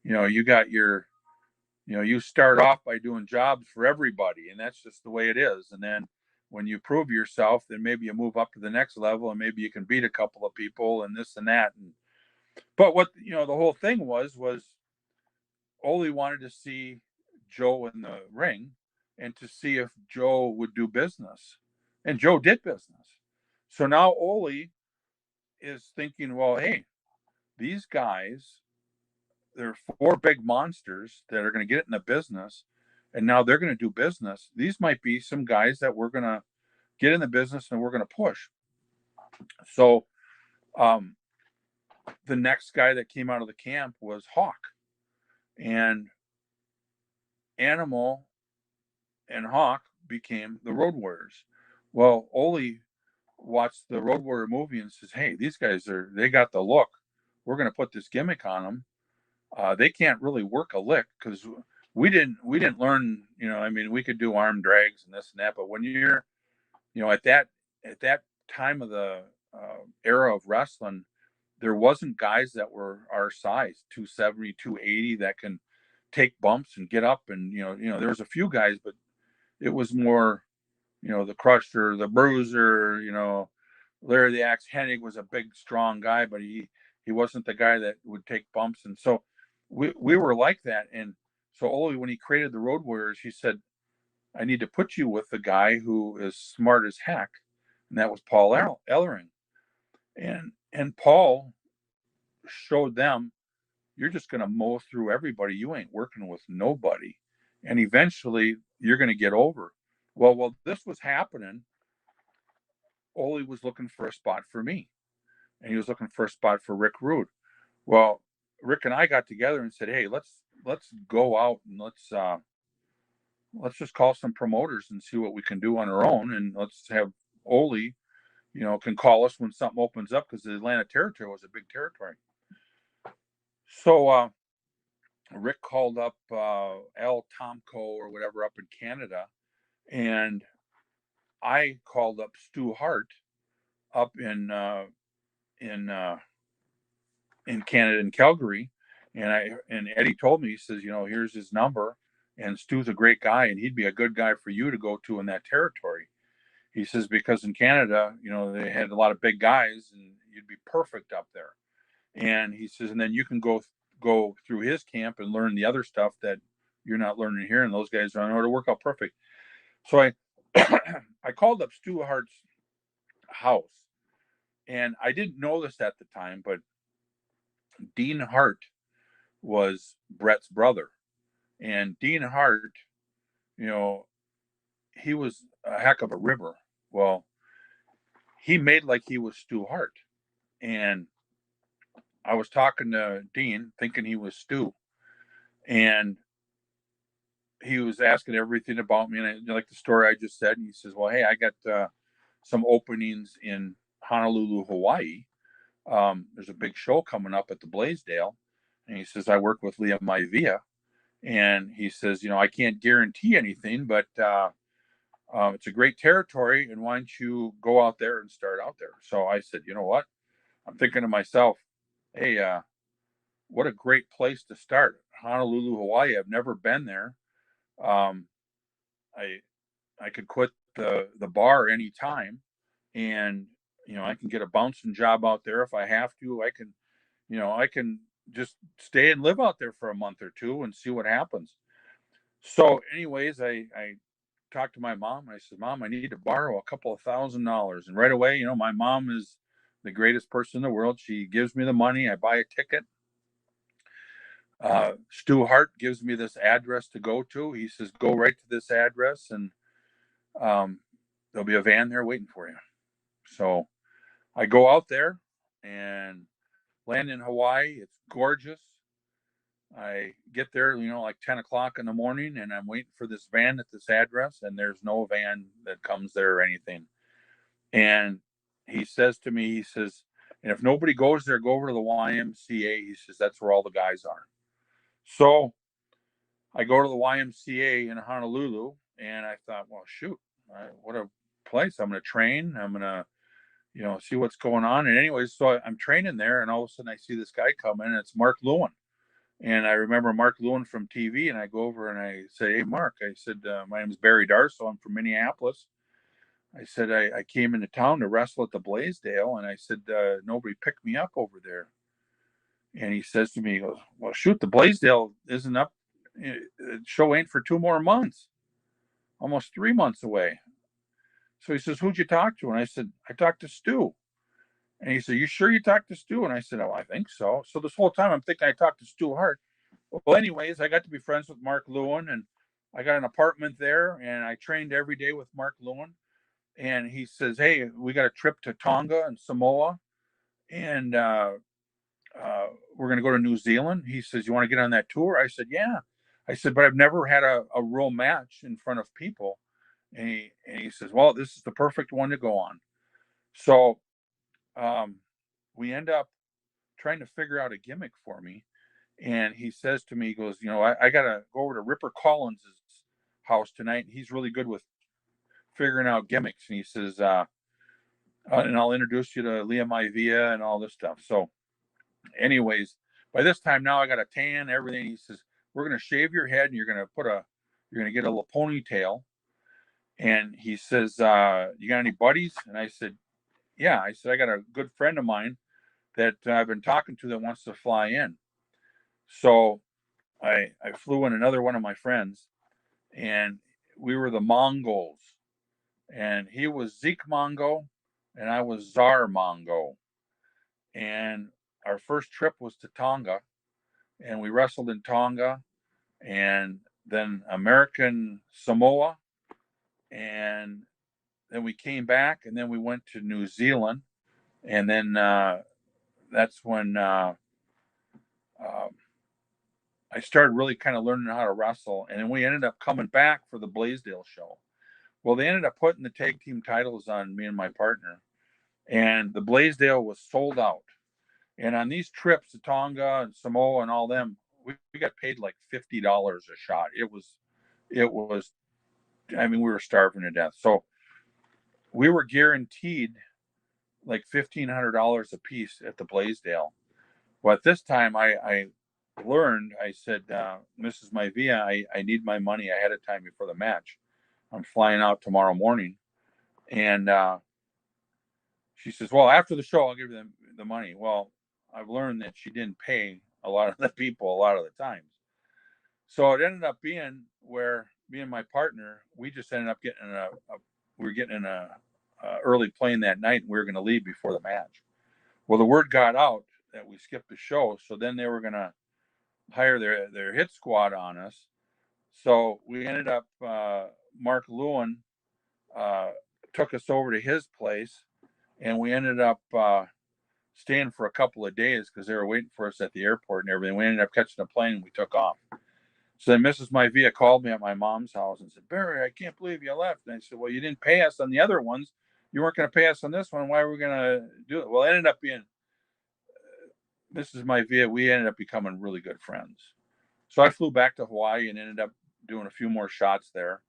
you got you start off by doing jobs for everybody, and that's just the way it is. And then when you prove yourself, then maybe you move up to the next level, and maybe you can beat a couple of people and this and that. But what the whole thing was Ole wanted to see Joe in the ring and to see if Joe would do business. And Joe did business. So now Ole is thinking, well, hey, these guys, they're four big monsters that are going to get it in the business, and now they're going to do business. These might be some guys that we're going to get in the business and we're going to push. So um, the next guy that came out of the camp was Hawk. And Animal and Hawk became the Road Warriors. Well, Ole watched the Road Warrior movie and says, "Hey, these guys they got the look. We're going to put this gimmick on them. They can't really work a lick because we didn't learn. I mean, we could do arm drags and this and that, but when you're at that time of the era of wrestling, there wasn't guys that were our size, 270, 280, that can take bumps and get up. And there was a few guys, but it was more, the Crusher, the Bruiser, Larry the Axe Hennig was a big, strong guy, but he wasn't the guy that would take bumps. And so we were like that. And so Ole, when he created the Road Warriors, he said, "I need to put you with the guy who is smart as heck," and that was Paul Ellering. And Paul showed them, "You're just going to mow through everybody. You ain't working with nobody, and eventually you're going to get over." Well, while this was happening, Ole was looking for a spot for me, and he was looking for a spot for Rick Rude. Well, Rick and I got together and said, "Hey, let's go out and let's just call some promoters and see what we can do on our own, and let's have Ole, can call us when something opens up, because the Atlanta territory was a big territory. So Rick called up Al Tomko or whatever up in Canada, and I called up Stu Hart up in in Canada, in Calgary, and Eddie told me, he says, here's his number, and Stu's a great guy, and he'd be a good guy for you to go to in that territory. He says, because in Canada, they had a lot of big guys, and you'd be perfect up there. And he says, and then you can go through his camp and learn the other stuff that you're not learning here, and those guys don't know how to work out perfect. So I I called up Stu Hart's house, and I didn't know this at the time, but Dean Hart was Brett's brother. And Dean Hart, you know, he was a heck of a ribber. Well, he made like he was Stu Hart. And I was talking to Dean thinking he was Stu. And he was asking everything about me. And like the story I just said. And he says, well, hey, I got some openings in Honolulu, Hawaii. There's a big show coming up at the Blaisdell. And he says, I work with Liam Maivia. And he says, I can't guarantee anything, but it's a great territory. And why don't you go out there and start out there? So I said, you know what? I'm thinking to myself, hey, what a great place to start. Honolulu, Hawaii. I've never been there. Um, I could quit the bar anytime, and I can get a bouncing job out there if I have to. I can just stay and live out there for a month or two and see what happens. So, anyways, I talked to my mom. I said, Mom, I need to borrow a couple of $1,000. And right away, my mom is the greatest person in the world. She gives me the money. I buy a ticket. Stu Hart gives me this address to go to. He says, go right to this address, and there'll be a van there waiting for you. So I go out there and land in Hawaii. It's gorgeous. I get there, like 10 o'clock in the morning, and I'm waiting for this van at this address, and there's no van that comes there or anything. And he says to me, he says, and if nobody goes there, go over to the YMCA. He says, that's where all the guys are. So I go to the YMCA in Honolulu, and I thought, well, shoot, what a place. I'm going to train. I'm going to, see what's going on. And anyways, so I'm training there, and all of a sudden I see this guy come in, and it's Mark Lewin. And I remember Mark Lewin from TV, and I go over and I say, hey, Mark, I said, my name is Barry Darso. I'm from Minneapolis. I said, I came into town to wrestle at the Blaisdell, and I said, nobody picked me up over there. And he says to me, he goes, well, shoot, the Blaisdell isn't up. The show ain't for 2 more months, almost 3 months away. So he says, who'd you talk to? And I said, I talked to Stu. And he said, you sure you talked to Stu? And I said, oh, I think so. So this whole time I'm thinking I talked to Stu Hart. Well, anyways, I got to be friends with Mark Lewin, and I got an apartment there, and I trained every day with Mark Lewin. And he says, hey, we got a trip to Tonga and Samoa, and we're going to go to New Zealand. He says, you want to get on that tour? I said, yeah. I said, but I've never had a real match in front of people. And he says, well, this is the perfect one to go on. So we end up trying to figure out a gimmick for me. And he says to me, he goes, I got to go over to Ripper Collins' house tonight. He's really good with figuring out gimmicks. And he says, and I'll introduce you to Liam Maivia and all this stuff. So anyways, by this time now I got a tan, everything. He says, we're going to shave your head, and you're going to get a little ponytail. And he says, you got any buddies? And I said, yeah. I said, I got a good friend of mine that I've been talking to that wants to fly in. So I flew in another one of my friends, and we were the Mongols. And he was Zeke Mongo, and I was Czar Mongo. And our first trip was to Tonga, and we wrestled in Tonga, and then American Samoa, and then we came back, and then we went to New Zealand, and then that's when I started really kind of learning how to wrestle, and then we ended up coming back for the Blaisdell show. Well, they ended up putting the tag team titles on me and my partner, and the Blaisdell was sold out. And on these trips to Tonga and Samoa and all them, we got paid like $50 a shot. It was. I mean, we were starving to death. So we were guaranteed like $1,500 a piece at the Blaisdell. Well, at this time, I learned. I said, Mrs. Maivia, I need my money ahead of time before the match. I'm flying out tomorrow morning, and she says, well, after the show, I'll give you the money. Well, I've learned that she didn't pay a lot of the people a lot of the times. So it ended up being where me and my partner, we just ended up getting we were getting in a early plane that night, and we were going to leave before the match. Well, the word got out that we skipped the show, so then they were going to hire their hit squad on us. So we ended up, Mark Lewin took us over to his place, and we ended up staying for a couple of days because they were waiting for us at the airport and everything. We ended up catching a plane, and we took off. So then Mrs. Maivia called me at my mom's house and said, Barry, I can't believe you left. And I said, well, you didn't pay us on the other ones. You weren't going to pay us on this one. Why were we going to do it? Well, it ended up being Mrs. Maivia. We ended up becoming really good friends. So I flew back to Hawaii and ended up doing a few more shots there.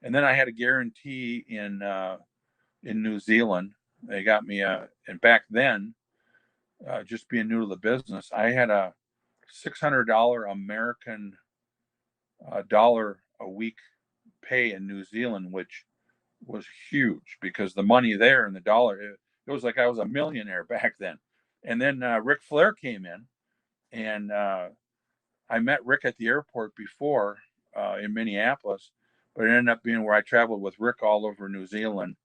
And then I had a guarantee in New Zealand. They got me and back then, just being new to the business, I had a $600 American dollar a week pay in New Zealand, which was huge because the money there and the dollar, it was like I was a millionaire back then. And then Ric Flair came in, and I met Rick at the airport before in Minneapolis, but it ended up being where I traveled with Rick all over New Zealand,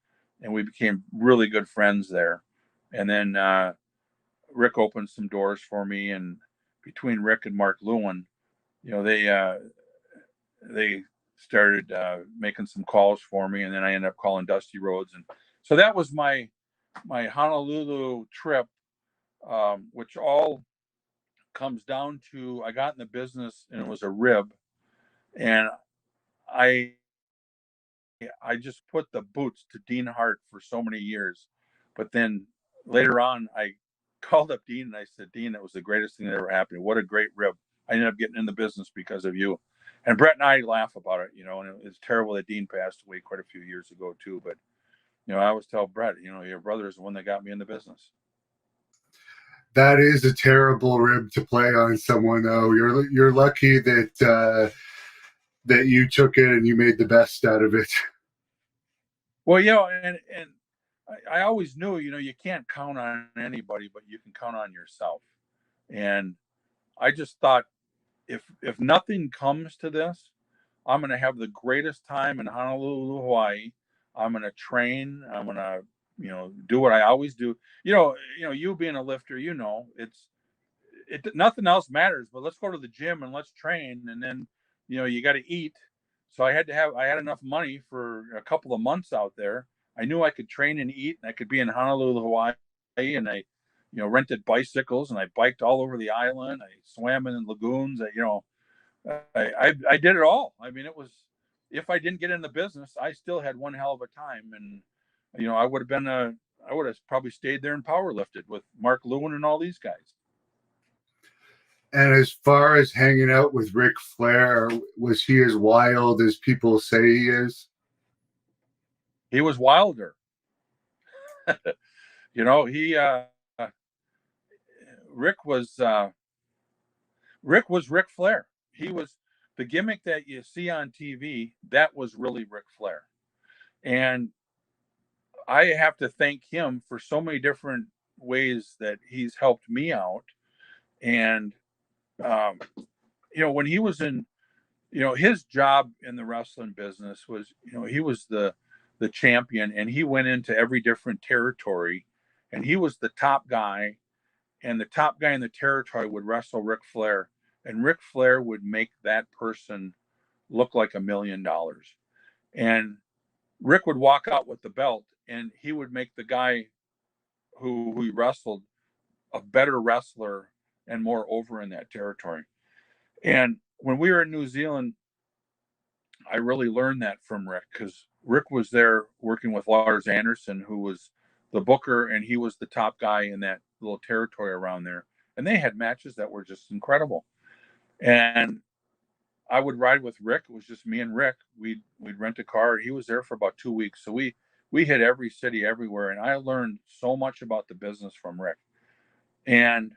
and we became really good friends there. And then Rick opened some doors for me, and between Rick and Mark Lewin, they started making some calls for me, and then I ended up calling Dusty Rhodes, and so that was my Honolulu trip, which all comes down to I got in the business and it was a rib, and I just put the boots to Dean Hart for so many years, but then later on I called up Dean and I said, Dean, that was the greatest thing that ever happened. What a great rib. I ended up getting in the business because of you. And Brett and I laugh about it, and it's terrible that Dean passed away quite a few years ago too. But, I always tell Brett, your brother is the one that got me in the business. That is a terrible rib to play on someone, though. You're lucky that that you took it and you made the best out of it. Well, and I always knew, you can't count on anybody, but you can count on yourself. And I just thought, if nothing comes to this, I'm going to have the greatest time in Honolulu, Hawaii. I'm going to train. I'm going to, do what I always do. You being a lifter, nothing else matters, but let's go to the gym and let's train. And then, you got to eat. So I had enough money for a couple of months out there. I knew I could train and eat, and I could be in Honolulu, Hawaii, and I, rented bicycles and I biked all over the island. I swam in lagoons. I did it all. I mean, it was, if I didn't get in the business, I still had one hell of a time. And, I would have probably stayed there and power lifted with Mark Lewin and all these guys. And as far as hanging out with Ric Flair, was he as wild as people say he is? He was wilder. He Rick was Ric Flair. He was the gimmick that you see on TV. That was really Ric Flair, and I have to thank him for so many different ways that he's helped me out. And when he was in, his job in the wrestling business was, he was the champion, and he went into every different territory, and he was the top guy, and the top guy in the territory would wrestle Ric Flair, and Ric Flair would make that person look like $1 million. And Rick would walk out with the belt, and he would make the guy who he wrestled a better wrestler and more over in that territory. And when we were in New Zealand, I really learned that from Rick, because Rick was there working with Lars Anderson, who was the booker, and he was the top guy in that little territory around there. And they had matches that were just incredible. And I would ride with Rick. It was just me and Rick. We'd rent a car. He was there for about 2 weeks, so we hit every city everywhere, and I learned so much about the business from Rick. And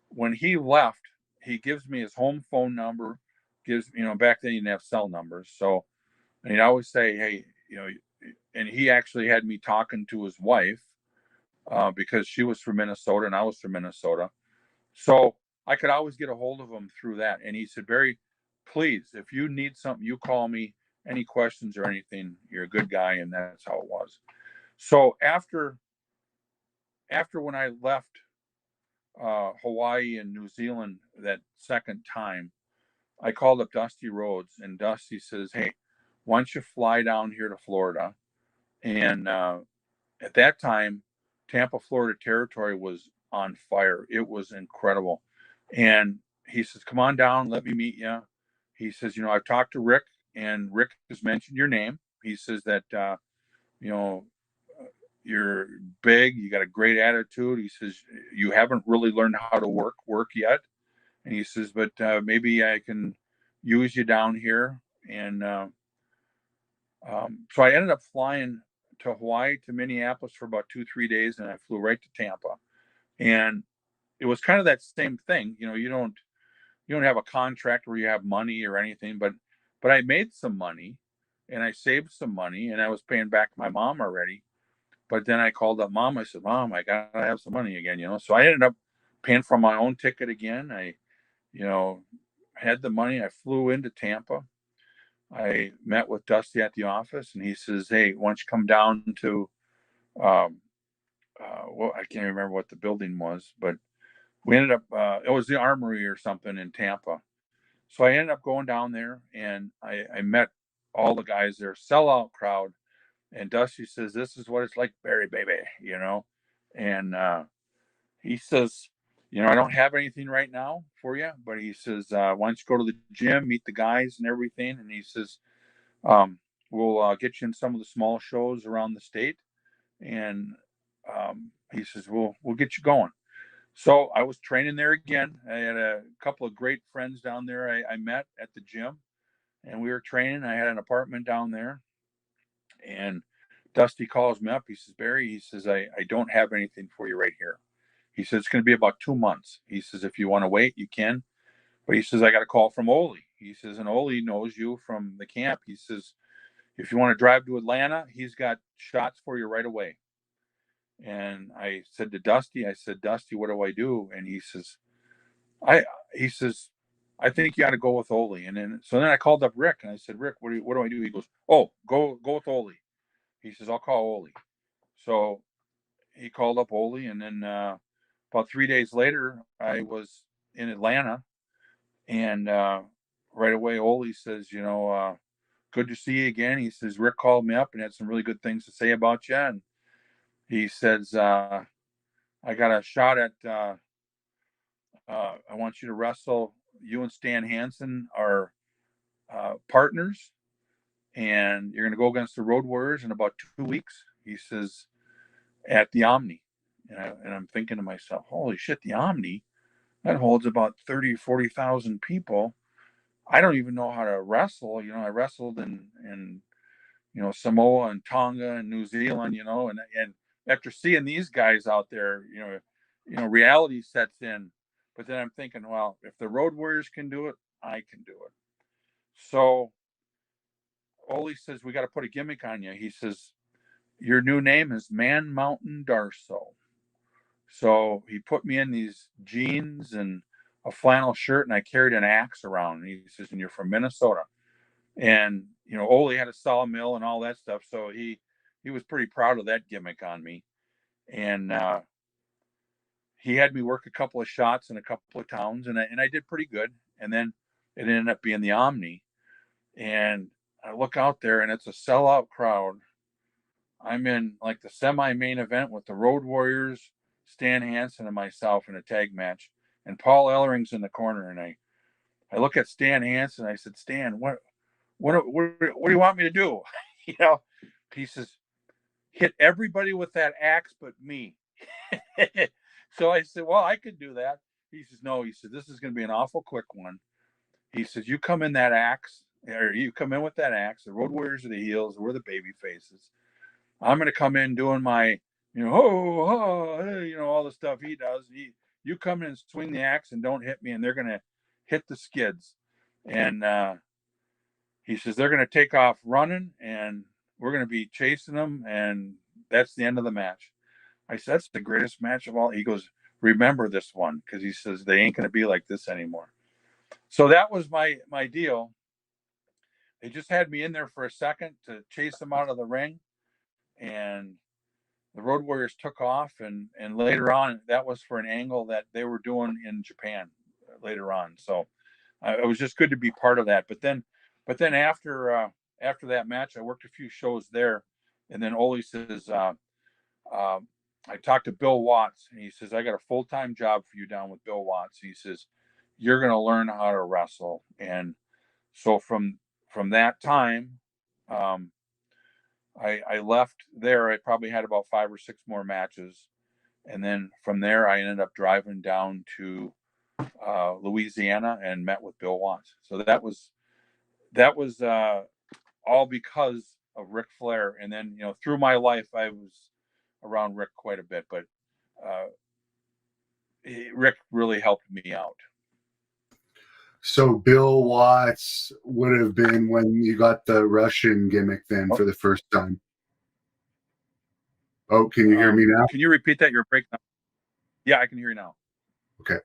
when he left, he gives me his home phone number. Gives, back then you didn't have cell numbers, so, and he'd always say, hey, and he actually had me talking to his wife, because she was from Minnesota and I was from Minnesota. So I could always get a hold of him through that. And he said, Barry, please, if you need something, you call me. Any questions or anything, you're a good guy. And that's how it was. So after when I left Hawaii and New Zealand that second time, I called up Dusty Rhodes, and Dusty says, hey, why don't you fly down here to Florida? And at that time, Tampa, Florida territory was on fire. It was incredible. And he says, come on down, let me meet you. He says, I've talked to Rick, and Rick has mentioned your name. He says that, you know, you're big, you got a great attitude. He says, you haven't really learned how to work yet. And he says, but maybe I can use you down here. And so I ended up flying to Hawaii, to Minneapolis for about 2-3 days, and I flew right to Tampa. And it was kind of that same thing. You don't have a contract where you have money or anything, but I made some money, and I saved some money, and I was paying back my mom already. But then I called up mom. I said, Mom, I gotta have some money again. So I ended up paying for my own ticket again. I, you know, had the money. I flew into Tampa. I met with Dusty at the office, and he says, "Hey, why don't you come down to, um, well, I can't remember what the building was, but we ended up, it was the Armory or something in Tampa." So I ended up going down there, and I met all the guys there, sellout crowd. And Dusty says, "This is what it's like, Barry, baby." And he says, I don't have anything right now for you, but he says, why don't you go to the gym, meet the guys and everything? And he says, um, we'll get you in some of the small shows around the state. And he says, we'll get you going. So I was training there again. I had a couple of great friends down there I met at the gym, and we were training. I had an apartment down there, and Dusty calls me up. He says, Barry, he says, I don't have anything for you right here. He says, it's going to be about 2 months. He says, if you want to wait, you can. But he says, I got a call from Ole. He says, and Ole knows you from the camp. He says, if you want to drive to Atlanta, he's got shots for you right away. And I said to Dusty, I said, Dusty, what do I do? And I, he says, I think you got to go with Ole. And then I called up Rick, and I said, Rick, what do I do? He goes, oh, go with Ole. He says, I'll call Ole. So he called up Ole, and then about 3 days later, I was in Atlanta, and right away, Ole says, good to see you again. He says, Rick called me up and had some really good things to say about you. And he says, I got a shot at, I want you to wrestle. You and Stan Hansen are partners, and you're going to go against the Road Warriors in about 2 weeks. He says, at the Omni. And I'm thinking to myself, holy shit, the Omni, that holds about 30, 40,000 people. I don't even know how to wrestle. I wrestled in Samoa and Tonga and New Zealand, and after seeing these guys out there, reality sets in. But then I'm thinking, well, if the Road Warriors can do it, I can do it. So Ole says, we got to put a gimmick on you. He says, your new name is Man Mountain Darso. So he put me in these jeans and a flannel shirt, and I carried an axe around. And he says, and you're from Minnesota. And, Ole had a sawmill and all that stuff. So he was pretty proud of that gimmick on me. And he had me work a couple of shots in a couple of towns, and I did pretty good. And then it ended up being the Omni. And I look out there, and it's a sellout crowd. I'm in like the semi-main event with the Road Warriors, Stan Hansen, and myself in a tag match, and Paul Ellering's in the corner, and I look at Stan Hansen. I said, Stan, what do you want me to do? You know, he says, hit everybody with that axe but me. So I said, well, I could do that. He says, no. He said, this is going to be an awful quick one. He says, you come in that axe, or you come in with that axe. The Road Warriors are the heels. We're the baby faces. I'm going to come in doing my, all the stuff he does. You come in and swing the axe and don't hit me, and they're going to hit the skids. And he says, they're going to take off running, and we're going to be chasing them, and that's the end of the match. I said, that's the greatest match of all. He goes, remember this one, because he says, they ain't going to be like this anymore. So that was my deal. They just had me in there for a second to chase them out of the ring, and the Road Warriors took off, and later on, that was for an angle that they were doing in Japan later on. So it was just good to be part of that. But then after that match, I worked a few shows there, and then Ole says, I talked to Bill Watts, and he says, I got a full-time job for you down with Bill Watts. He says, you're going to learn how to wrestle. And so from that time, I left there. I probably had about 5 or 6 more matches. And then from there, I ended up driving down to Louisiana and met with Bill Watts. So that was all because of Ric Flair. And then, through my life, I was around Ric quite a bit, but Ric really helped me out. So Bill Watts would have been when you got the Russian gimmick then for the first time. Oh, can you hear me now? Can you repeat that? You're breaking up. Yeah, I can hear you now. Okay.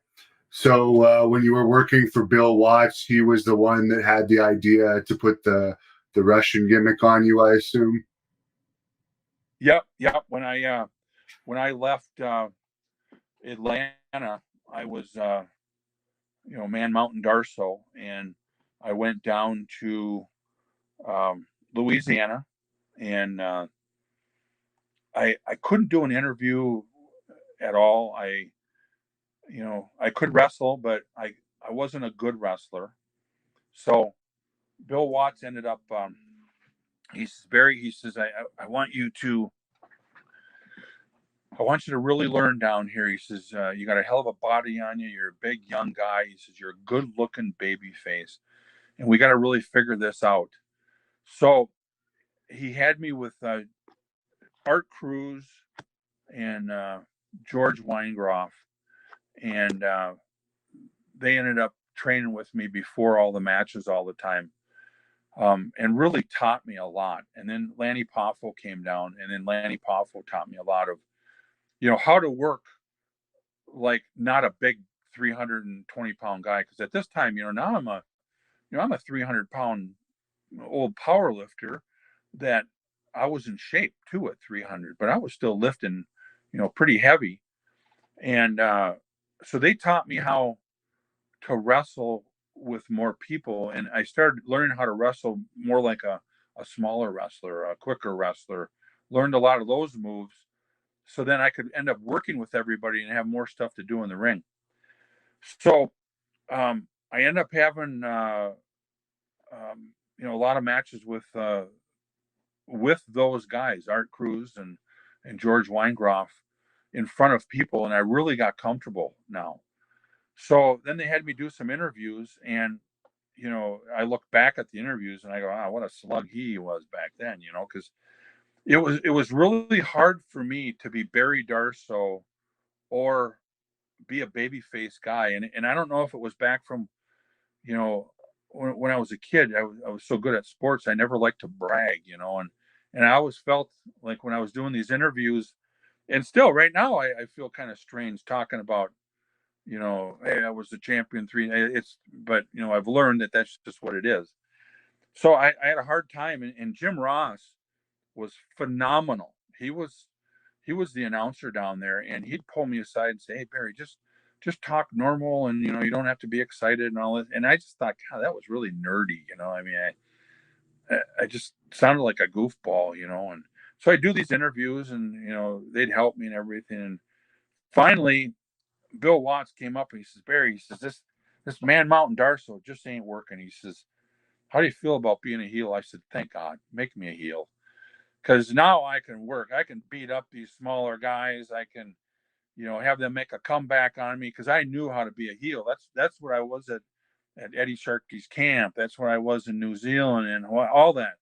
So when you were working for Bill Watts, he was the one that had the idea to put the Russian gimmick on you, I assume. Yep. When I left Atlanta, I was Man Mountain Darso, and I went down to Louisiana, and I couldn't do an interview at all. I could wrestle, but I wasn't a good wrestler. So Bill Watts ended up. He says, I want you to really learn down here. He says, you got a hell of a body on you. You're a big young guy. He says, you're a good looking baby face, and we got to really figure this out. So he had me with Art Cruz and George Weingroff, and they ended up training with me before all the matches all the time, and really taught me a lot. And then Lanny Poffo came down, and then Lanny Poffo taught me a lot of, how to work like not a big 320-pound guy. Because at this time, now I'm a 300-pound old power lifter that I was in shape too at 300, but I was still lifting, pretty heavy. And so they taught me how to wrestle with more people, and I started learning how to wrestle more like a smaller wrestler, a quicker wrestler. Learned a lot of those moves, so then I could end up working with everybody and have more stuff to do in the ring. So I end up having a lot of matches with those guys, Art Cruz and George Weingroff, in front of people, and I really got comfortable now. So then they had me do some interviews, and I look back at the interviews and I go, "Wow, what a slug he was back then," because it was really hard for me to be Barry Darso or be a babyface guy, and I don't know if it was back from when I was a kid. I was so good at sports, I never liked to brag, and I always felt like when I was doing these interviews, and still right now I feel kind of strange talking about, hey, I was the champion 3. But I've learned that that's just what it is. So I had a hard time, and Jim Ross was phenomenal. He was the announcer down there, and he'd pull me aside and say, "Hey Barry, just talk normal, and you don't have to be excited and all that." And I just thought, God, that was really nerdy. I mean, I just sounded like a goofball, And so I do these interviews, and they'd help me and everything. And finally, Bill Watts came up and he says, "Barry," he says, this Man Mountain Darso just ain't working. He says, how do you feel about being a heel? I said, thank God, make me a heel. Because now I can work. I can beat up these smaller guys. I can, have them make a comeback on me because I knew how to be a heel. That's what I was at Eddie Sharkey's camp. That's what I was in New Zealand and all that.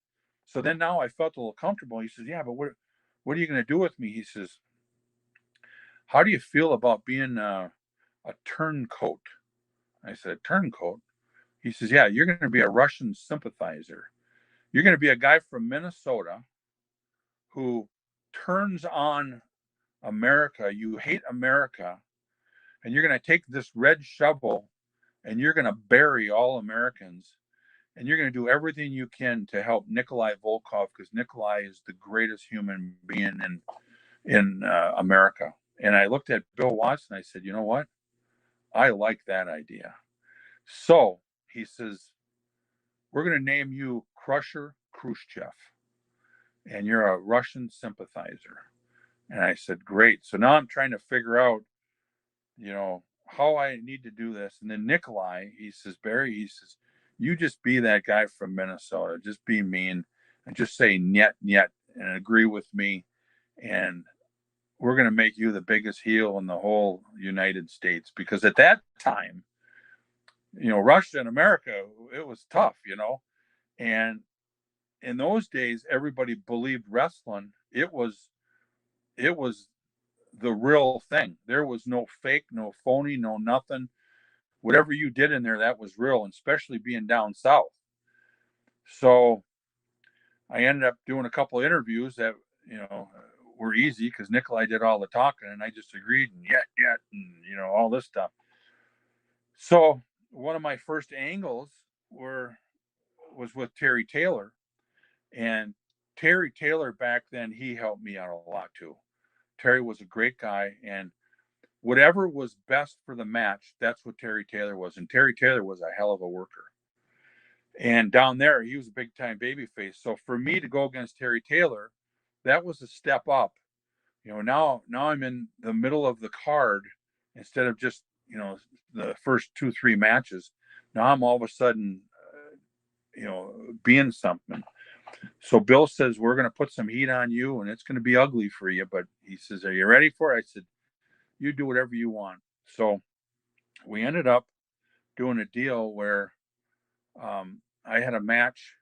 So then now I felt a little comfortable. He says, yeah, but what are you going to do with me? He says, how do you feel about being a turncoat? I said, turncoat? He says, yeah, you're going to be a Russian sympathizer. You're going to be a guy from Minnesota who turns on America. You hate America, and you're going to take this red shovel and you're going to bury all Americans, and you're going to do everything you can to help Nikolai Volkov, because Nikolai is the greatest human being in America. And I looked at Bill Watson. I said, you know what? I like that idea. So he says, we're going to name you Crusher Khrushchev, and you're a Russian sympathizer. And I said, great. So now I'm trying to figure out, how I need to do this. And then Nikolai, he says, Barry, he says, you just be that guy from Minnesota. Just be mean and just say niet, niet, and agree with me. And we're going to make you the biggest heel in the whole United States. Because at that time, Russia and America, it was tough, And in those days, everybody believed wrestling. It was the real thing. There was no fake, no phony, no nothing. Whatever you did in there, that was real, and especially being down south. So I ended up doing a couple of interviews that, were easy because Nikolai did all the talking and I just agreed and yet, and, all this stuff. So one of my first angles was with Terry Taylor, and Terry Taylor back then, he helped me out a lot too. Terry was a great guy, and whatever was best for the match, that's what Terry Taylor was. And Terry Taylor was a hell of a worker. And down there, he was a big time babyface. So for me to go against Terry Taylor, that was a step up. Now I'm in the middle of the card instead of just, the first 2-3 matches. Now I'm all of a sudden, being something. So Bill says, we're going to put some heat on you and it's going to be ugly for you. But he says, are you ready for it? I said, you do whatever you want. So we ended up doing a deal where I had a match,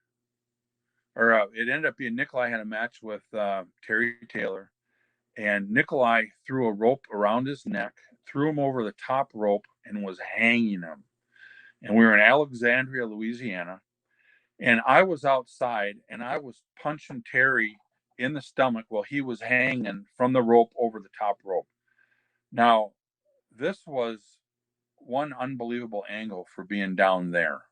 or it ended up being Nikolai had a match with Terry Taylor, and Nikolai threw a rope around his neck, threw him over the top rope, and was hanging him. And we were in Alexandria, Louisiana, and I was outside, and I was punching Terry in the stomach while he was hanging from the rope over the top rope. Now, this was one unbelievable angle for being down there.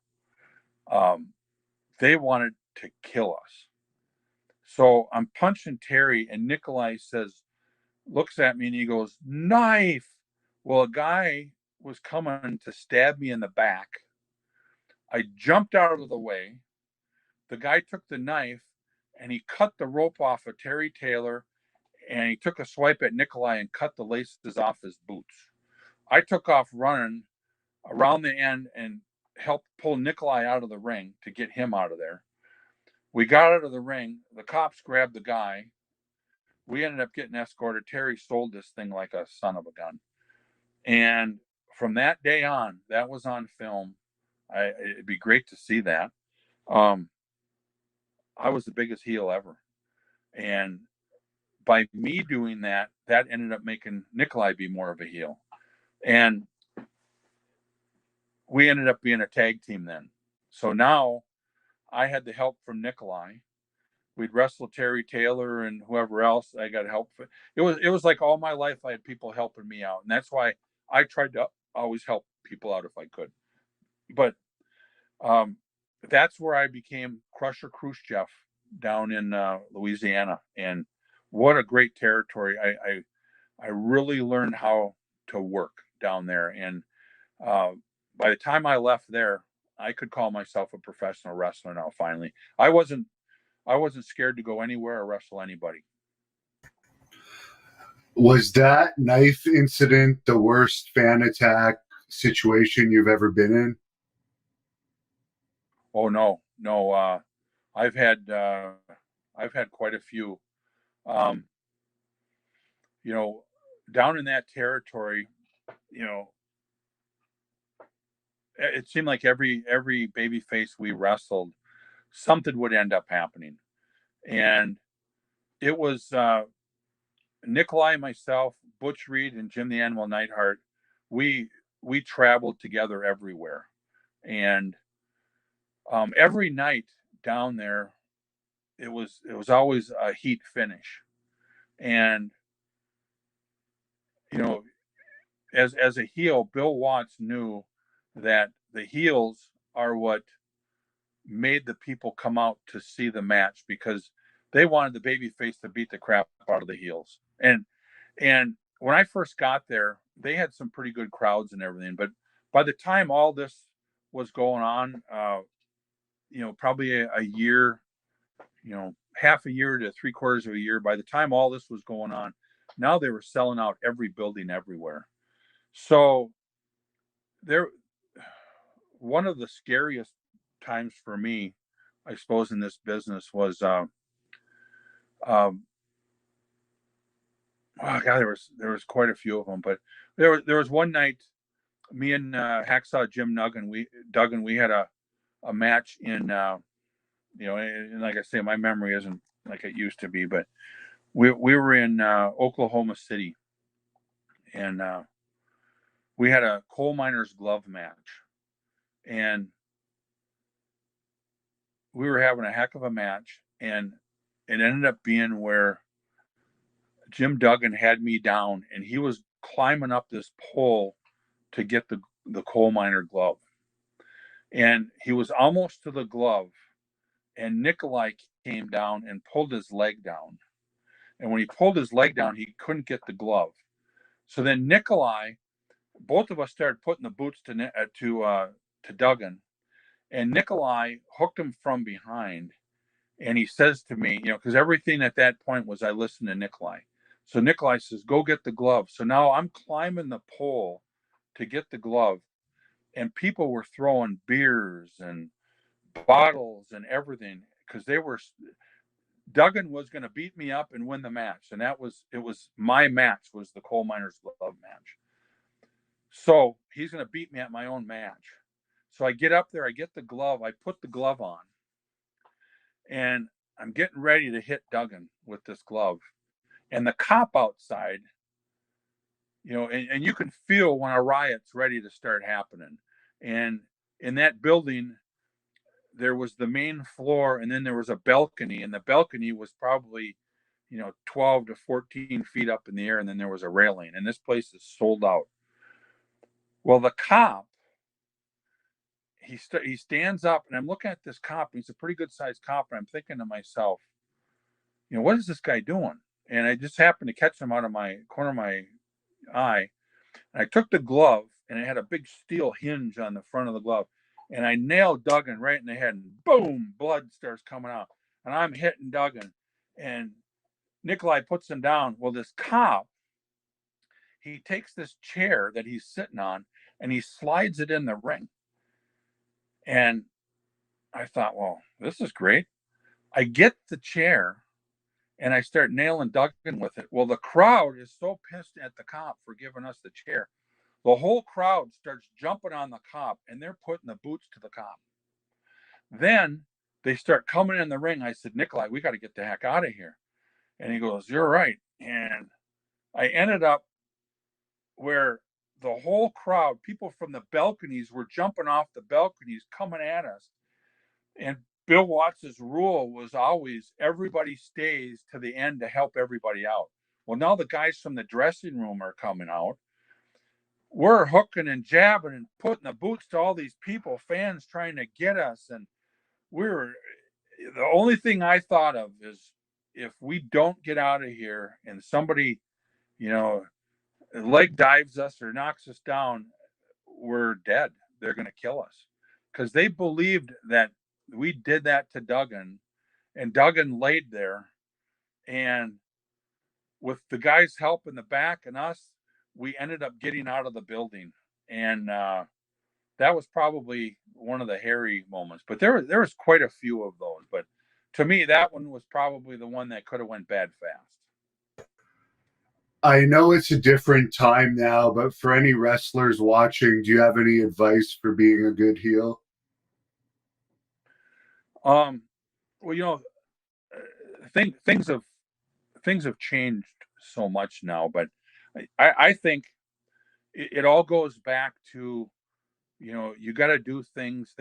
They wanted to kill us. So I'm punching Terry, and Nikolai looks at me and he goes, knife. Well, a guy was coming to stab me in the back. I jumped out of the way. The guy took the knife and he cut the rope off of Terry Taylor, and he took a swipe at Nikolai and cut the laces off his boots. I took off running around the end and helped pull Nikolai out of the ring to get him out of there. We got out of the ring. The cops grabbed the guy. We ended up getting escorted. Terry sold this thing like a son of a gun. And from that day on, that was on film. It'd be great to see that. I was the biggest heel ever. And by me doing that, that ended up making Nikolai be more of a heel. And we ended up being a tag team then. So now I had the help from Nikolai. We'd wrestle Terry Taylor and whoever else I got help. It was like all my life I had people helping me out. And that's why I tried to always help people out if I could. But that's where I became Crusher Khrushchev down in Louisiana. And what a great territory. I really learned how to work down there. And by the time I left there, I could call myself a professional wrestler now, finally. I wasn't scared to go anywhere or wrestle anybody. Was that knife incident the worst fan attack situation you've ever been in? Oh no. I've had quite a few. Um, you know, down in that territory, you know, it seemed like every baby face we wrestled, something would end up happening. And it was Nikolai, myself, Butch Reed, and Jim the Animal Neidhart. We we traveled together everywhere, and every night down there, it was always a heat finish. And you know, as a heel, Bill Watts knew that the heels are what made the people come out to see the match, because they wanted the baby face to beat the crap out of the heels. And when I first got there, they had some pretty good crowds and everything. But by the time all this was going on, probably a year, half a year to three-quarters of a year, by the time all this was going on, now they were selling out every building everywhere. So there, one of the scariest times for me, I suppose, in this business was, um, oh God, there was quite a few of them, but there was one night, me and Hacksaw Jim Duggan, we had a match in, and like I say, my memory isn't like it used to be, but we were in Oklahoma City, and we had a coal miner's glove match, and we were having a heck of a match, and it ended up being where Jim Duggan had me down, and he was climbing up this pole to get the coal miner glove, and he was almost to the glove, and Nikolai came down and pulled his leg down, and when he pulled his leg down, he couldn't get the glove. So then Nikolai, both of us started putting the boots to Duggan, and Nikolai hooked him from behind. And he says to me, because everything at that point was I listened to Nikolai. So Nikolai says, "Go get the glove." So now I'm climbing the pole to get the glove, and people were throwing beers and bottles and everything, because Duggan was going to beat me up and win the match, and it was my match, was the coal miner's glove match. So he's going to beat me at my own match. So I get up there, I get the glove, I put the glove on, and I'm getting ready to hit Duggan with this glove. And the cop outside, and you can feel when a riot's ready to start happening. And in that building, there was the main floor, and then there was a balcony, and the balcony was probably, 12 to 14 feet up in the air, and then there was a railing, and this place is sold out. Well, the cop, he stands up, and I'm looking at this cop, and he's a pretty good sized cop, and I'm thinking to myself, what is this guy doing? And I just happened to catch him out of my corner of my eye. And I took the glove, and it had a big steel hinge on the front of the glove. And I nailed Duggan right in the head, and boom, blood starts coming out. And I'm hitting Duggan. And Nikolai puts him down. Well, this cop, he takes this chair that he's sitting on, and he slides it in the ring. And I thought, well, this is great. I get the chair, and I start nailing Duggan with it. Well, the crowd is so pissed at the cop for giving us the chair. The whole crowd starts jumping on the cop, and they're putting the boots to the cop. Then they start coming in the ring. I said, "Nikolai, we got to get the heck out of here." And he goes, "You're right." And I ended up where the whole crowd, people from the balconies, were jumping off the balconies coming at us. And Bill Watts's rule was always everybody stays to the end to help everybody out. Well, now the guys from the dressing room are coming out. We're hooking and jabbing and putting the boots to all these people, fans trying to get us. And the only thing I thought of is, if we don't get out of here and somebody, leg dives us or knocks us down, we're dead. They're going to kill us, because they believed that we did that to Duggan, and Duggan laid there. And with the guys' help in the back and us, we ended up getting out of the building. and that was probably one of the hairy moments. But there was quite a few of those. But to me, that one was probably the one that could have went bad fast. I know it's a different time now, but for any wrestlers watching, do you have any advice for being a good heel? Well, things have changed so much now, but I think it all goes back to, you got to do things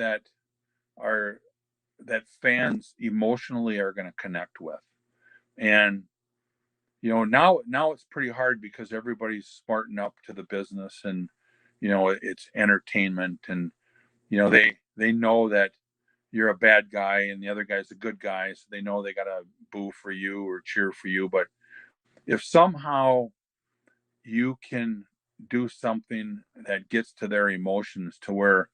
are that fans emotionally are going to connect with. And now it's pretty hard because everybody's smarting up to the business, and it's entertainment, and they know that you're a bad guy and the other guy's a good guy, so they know they got to boo for you or cheer for you. But if somehow you can do something that gets to their emotions to where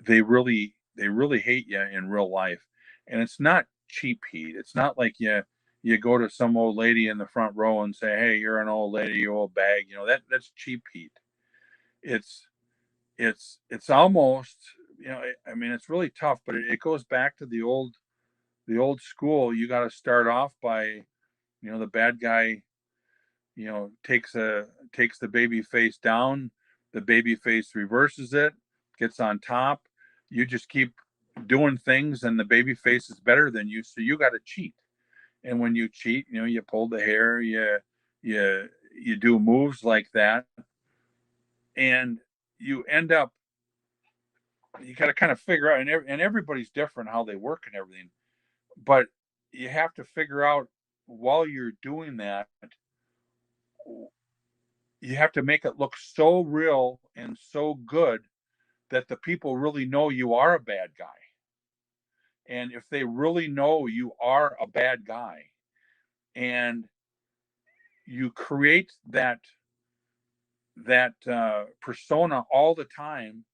they really hate you in real life, and it's not cheap heat. It's not like you go to some old lady in the front row and say, "Hey, you're an old lady, you old bag." That's cheap heat. It's it's almost, I mean, it's really tough, but it goes back to the old school. You got to start off by, the bad guy, takes the baby face down, the baby face reverses it, gets on top. You just keep doing things, and the baby face is better than you, so you got to cheat. And when you cheat, you pull the hair, you you do moves like that, and you end up, you got to kind of figure out, and everybody's different how they work and everything, but you have to figure out while you're doing that, you have to make it look so real and so good that the people really know you are a bad guy. And if they really know you are a bad guy, and you create that persona all the time,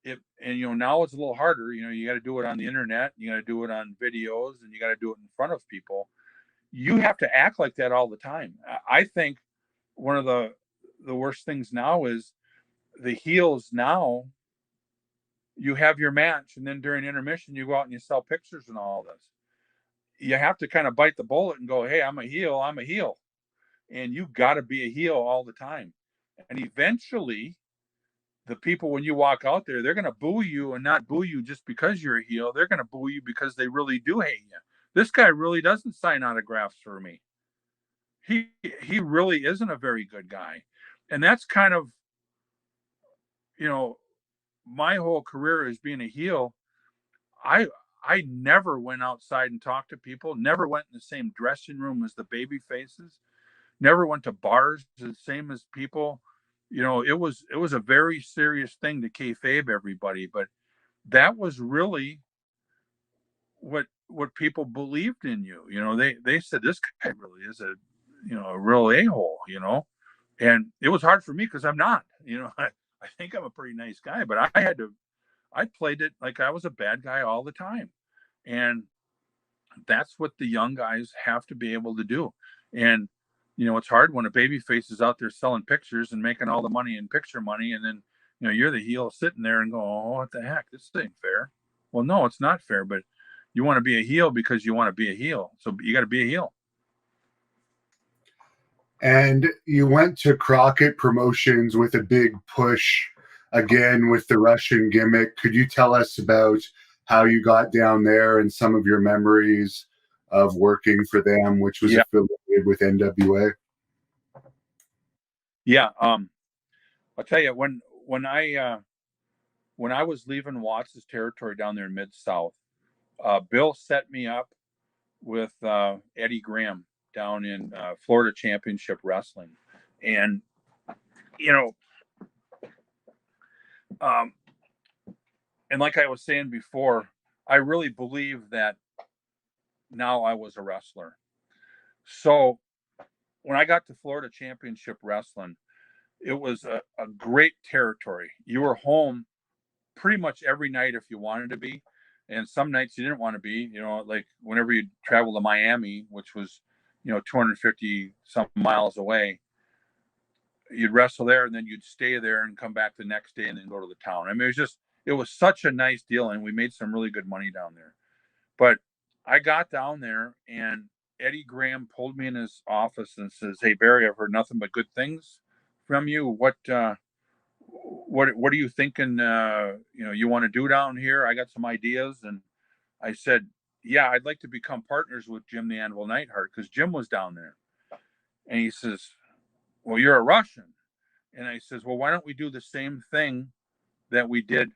and now it's a little harder. You got to do it on the internet, you got to do it on videos, and you got to do it in front of people. You have to act like that all the time. I think one of the worst things now is the heels now. You have your match, and then during intermission you go out and you sell pictures and all this. You have to kind of bite the bullet and go, "Hey, I'm a heel, I'm a heel." And you got to be a heel all the time. And eventually the people, when you walk out there, they're going to boo you, and not boo you just because you're a heel. They're going to boo you because they really do hate you. This guy really doesn't sign autographs for me. He really isn't a very good guy. And that's kind of, you know, my whole career as being a heel. I I never went outside and talked to people, never went in the same dressing room as the baby faces, never went to bars the same as people. It was a very serious thing to kayfabe everybody, but that was really what people believed in you. They said this guy really is a real a-hole, and it was hard for me because I'm not. I think I'm a pretty nice guy, but I played it like I was a bad guy all the time. And that's what the young guys have to be able to do. And it's hard when a baby face is out there selling pictures and making all the money in picture money, and then you're the heel sitting there and go, "Oh, what the heck? This ain't fair." Well, no, it's not fair, but you want to be a heel because you want to be a heel, so you got to be a heel. And you went to Crockett Promotions with a big push again with the Russian gimmick. Could you tell us about how you got down there and some of your memories of working for them, which was Yeah, affiliated with NWA? yeah. I'll tell you, when I was leaving Watts' territory down there in Mid South, Bill set me up with Eddie Graham down in Florida Championship Wrestling, and you know, um, and like I was saying before, I really believe that now I was a wrestler. So when I got to Florida Championship Wrestling, it was a great territory. You were home pretty much every night if you wanted to be, and some nights you didn't want to be. Like whenever you travel to Miami, which was 250 some miles away, you'd wrestle there, and then you'd stay there and come back the next day and then go to the town. I mean, it was such a nice deal, and we made some really good money down there. But I got down there, and Eddie Graham pulled me in his office and says, "Hey Barry, I've heard nothing but good things from you. What are you thinking? You want to do down here? I got some ideas." And I said, "Yeah, I'd like to become partners with Jim the Anvil Neidhart because Jim was down there." And he says, "Well, you're a Russian." And I says, "Well, why don't we do the same thing that we did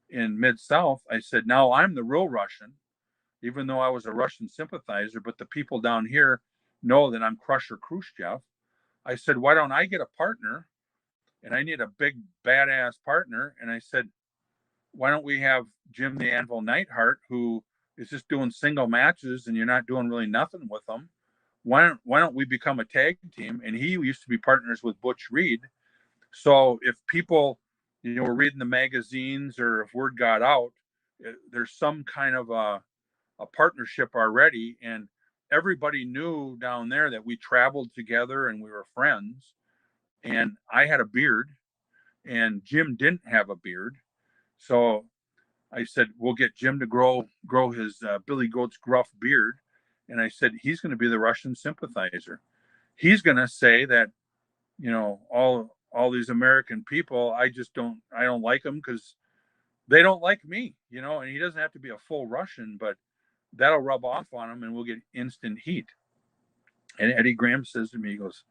in Mid-South?" I said, "Now I'm the real Russian, even though I was a Russian sympathizer, but the people down here know that I'm Crusher Khrushchev." I said, "Why don't I get a partner? And I need a big badass partner." And I said, "Why don't we have Jim the Anvil Neidhart, who is just doing single matches and you're not doing really nothing with them? Why don't we become a tag team?" And he used to be partners with Butch Reed. So if people, were reading the magazines or if word got out, there's some kind of a partnership already. And everybody knew down there that we traveled together and we were friends. And I had a beard and Jim didn't have a beard. So I said, "We'll get Jim to grow his Billy Goat's gruff beard." And I said, "He's going to be the Russian sympathizer. He's going to say that, all these American people, I don't like them because they don't like me, and he doesn't have to be a full Russian, but that'll rub off on him and we'll get instant heat." And Eddie Graham says to me, he goes,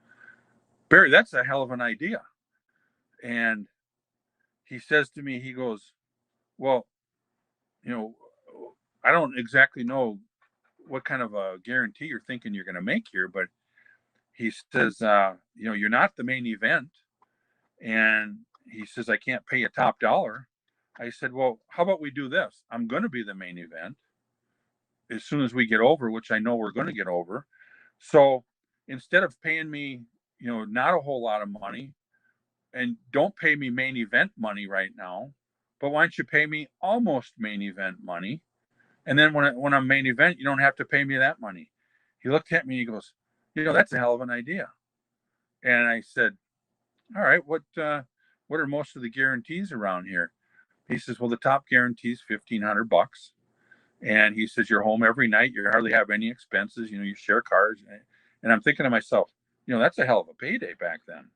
"Barry, that's a hell of an idea." And he says to me, he goes, "Well, you know, I don't exactly know what kind of a guarantee you're thinking you're going to make here," but he says, "You're not the main event." And he says, "I can't pay you top dollar." I said, "Well, how about we do this? I'm going to be the main event as soon as we get over, which I know we're going to get over. So instead of paying me, not a whole lot of money, and don't pay me main event money right now, but why don't you pay me almost main event money? And then when I'm main event, you don't have to pay me that money." He looked at me, he goes, "That's a hell of an idea." And I said, "All right, what are most of the guarantees around here?" He says, "Well, the top guarantee is $1,500. And he says, you're home every night. You hardly have any expenses. You share cars." And I'm thinking to myself, that's a hell of a payday back then.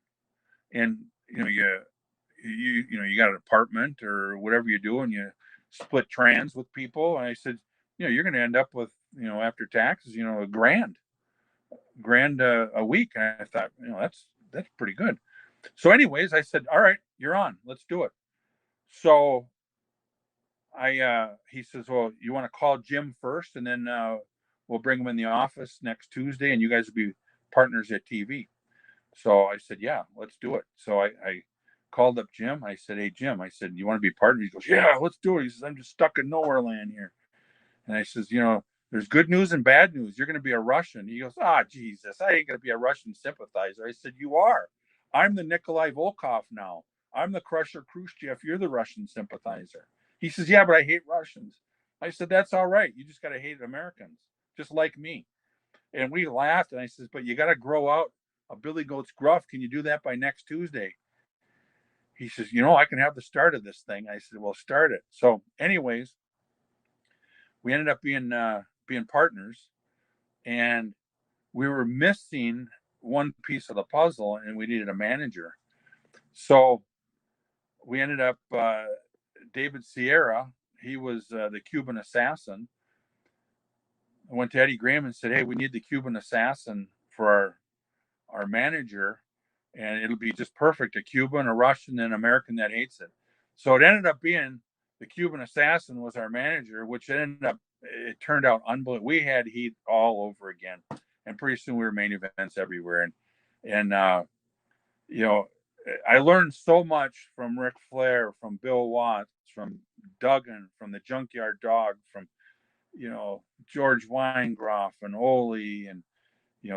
And, you got an apartment or whatever you do, and you split trans with people. And I said, you're going to end up with, after taxes, a grand a week. And I thought, that's pretty good. So anyways, I said, "All right, you're on, let's do it." So he says, "Well, you want to call Jim first, and then we'll bring him in the office next Tuesday, and you guys will be partners at TV." So I said, "Yeah, let's do it." So I called up Jim. I said, "Hey, Jim," I said, "you want to be partners?" He goes, "Yeah, let's do it." He says, "I'm just stuck in nowhere land here." And I says, "There's good news and bad news. You're going to be a Russian." He goes, "Ah, Jesus, I ain't going to be a Russian sympathizer." I said, "You are. I'm the Nikolai Volkov now. I'm the Crusher Khrushchev. You're the Russian sympathizer." He says, "Yeah, but I hate Russians." I said, "That's all right. You just got to hate Americans, just like me." And we laughed. And I says, "But you got to grow out a Billy Goat's gruff. Can you do that by next Tuesday?" He says, "I can have the start of this thing." I said, "Well, start it." So anyways, we ended up being partners, and we were missing one piece of the puzzle, and we needed a manager. So we ended up David Sierra. He was the Cuban assassin. I went to Eddie Graham and said, "Hey, we need the Cuban assassin for our manager, and it'll be just perfect, a Cuban, a Russian, and an American that hates it." So it ended up being the Cuban assassin was our manager, which it turned out unbelievable. We had heat all over again, and pretty soon we were main events everywhere. And I learned so much from Ric Flair, from Bill Watts, from Duggan, from the Junkyard Dog, from George Weingroff and Ole and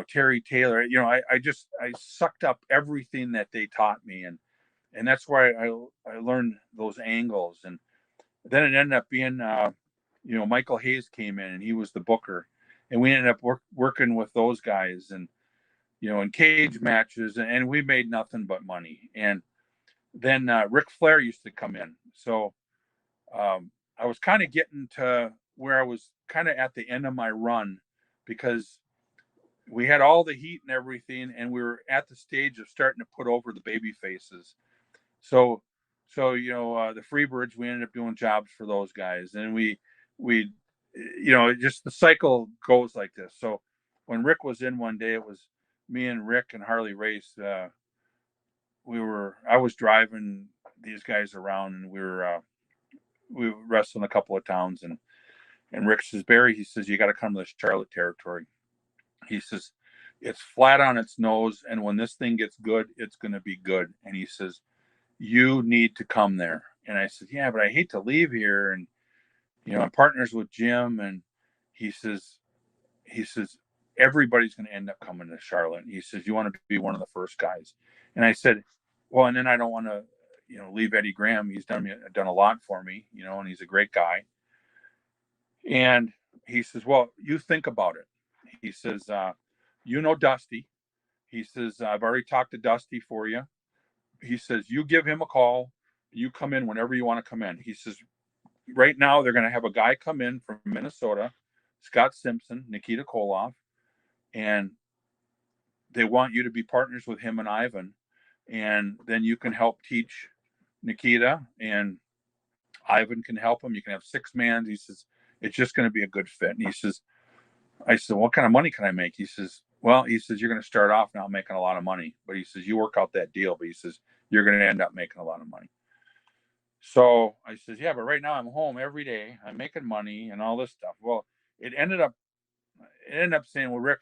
Terry Taylor. I sucked up everything that they taught me, and that's why I learned those angles. And then it ended up being Michael Hayes came in and he was the booker, and we ended up working with those guys. And in cage matches, and we made nothing but money. And then Ric Flair used to come in. So I was kind of getting to where I was kind of at the end of my run, because we had all the heat and everything, and we were at the stage of starting to put over the baby faces. So, the Freebirds, we ended up doing jobs for those guys, and we, just the cycle goes like this. So when Rick was in one day, it was me and Rick and Harley Race. I was driving these guys around, and we were wrestling a couple of towns, and Rick says, Barry, he says, you got to come to the Charlotte territory. He says, it's flat on its nose, and when this thing gets good, it's going to be good. And he says, you need to come there. And I said, yeah, but I hate to leave here. And, I'm partners with Jim. And he says, everybody's going to end up coming to Charlotte. And he says, you want to be one of the first guys. And I said, well, and then I don't want to, leave Eddie Graham. He's done a lot for me, and he's a great guy. And he says, well, you think about it. He says, Dusty. He says, I've already talked to Dusty for you. He says, you give him a call. You come in whenever you want to come in. He says, right now they're going to have a guy come in from Minnesota, Scott Simpson, Nikita Koloff, and they want you to be partners with him and Ivan. And then you can help teach Nikita, and Ivan can help him. You can have 6 man. He says, it's just going to be a good fit. And he says, I said, what kind of money can I make? He says, well, you're going to start off now making a lot of money, but he says, you work out that deal, but he says, you're going to end up making a lot of money. So I says, yeah, but right now I'm home every day. I'm making money and all this stuff. Well, it ended up saying, well, Rick,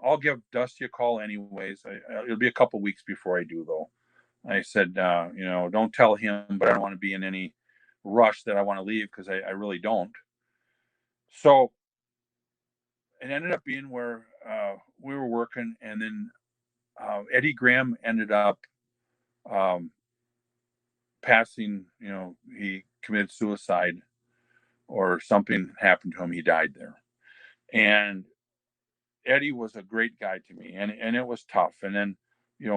I'll give Dusty a call anyways. It'll be a couple weeks before I do, though. I said, don't tell him, but I don't want to be in any rush that I want to leave, because I really don't. So it ended up being where we were working, and then Eddie Graham ended up passing. He committed suicide, or something happened to him. He died there. And Eddie was a great guy to me, and it was tough. And then,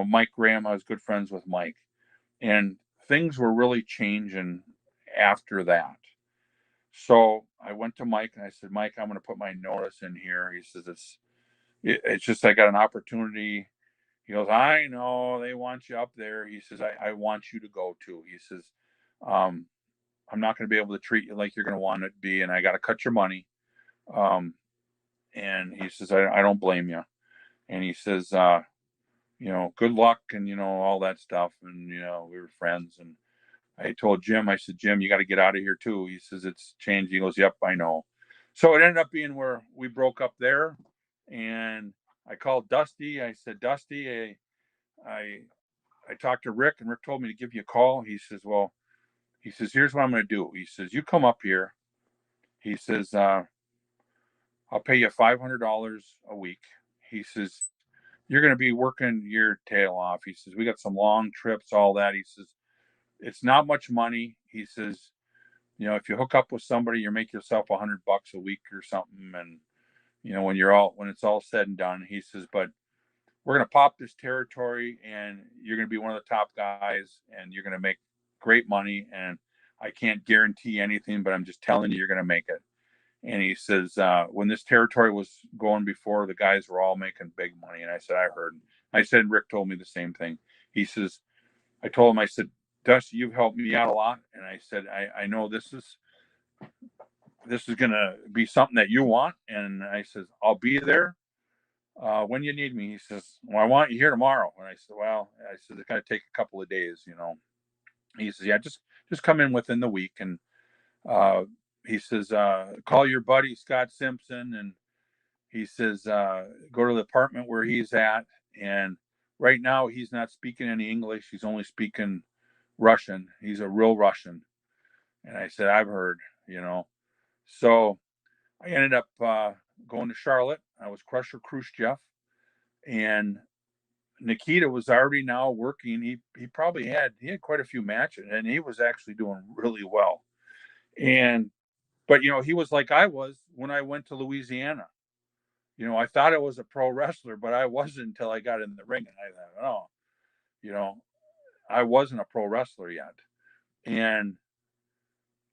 Mike Graham, I was good friends with Mike, and things were really changing after that. So I went to Mike and I said, Mike, I'm going to put my notice in here. He says, it's just, I got an opportunity. He goes, I know they want you up there. He says, I want you to go too. He says, I'm not going to be able to treat you like you're going to want it to be, and I got to cut your money. And he says, I don't blame you. And he says, good luck, and, all that stuff. And, we were friends. And I told Jim, I said, Jim, you got to get out of here too. He says, it's changed. He goes, yep, I know. So it ended up being where we broke up there. And I called Dusty. I said, Dusty, I talked to Rick, and Rick told me to give you a call. He says, here's what I'm going to do. He says, you come up here. He says, I'll pay you $500 a week. He says, you're going to be working your tail off. He says, we got some long trips, all that. He says, it's not much money. He says, if you hook up with somebody, you make yourself $100 a week or something. And, when it's all said and done, he says, but we're going to pop this territory, and you're going to be one of the top guys, and you're going to make great money. And I can't guarantee anything, but I'm just telling you, you're going to make it. And he says, when this territory was going before, the guys were all making big money. And I said, I heard. I said, Rick told me the same thing. He says, I told him, I said, Dusty, you've helped me out a lot. And I said, I know this is going to be something that you want. And I says, I'll be there when you need me. He says, well, I want you here tomorrow. And I said, it's going to take a couple of days, He says, yeah, just come in within the week. And he says, call your buddy Scott Simpson, and he says, go to the apartment where he's at. And right now he's not speaking any English. He's only speaking Russian. He's a real Russian. And I said, I've heard, So I ended up going to Charlotte. I was Crusher Khrushchev, and Nikita was already now working. He probably had quite a few matches, and he was actually doing really well. But he was like I was when I went to Louisiana. I thought I was a pro wrestler, but I wasn't until I got in the ring, and I thought, oh, I wasn't a pro wrestler yet. And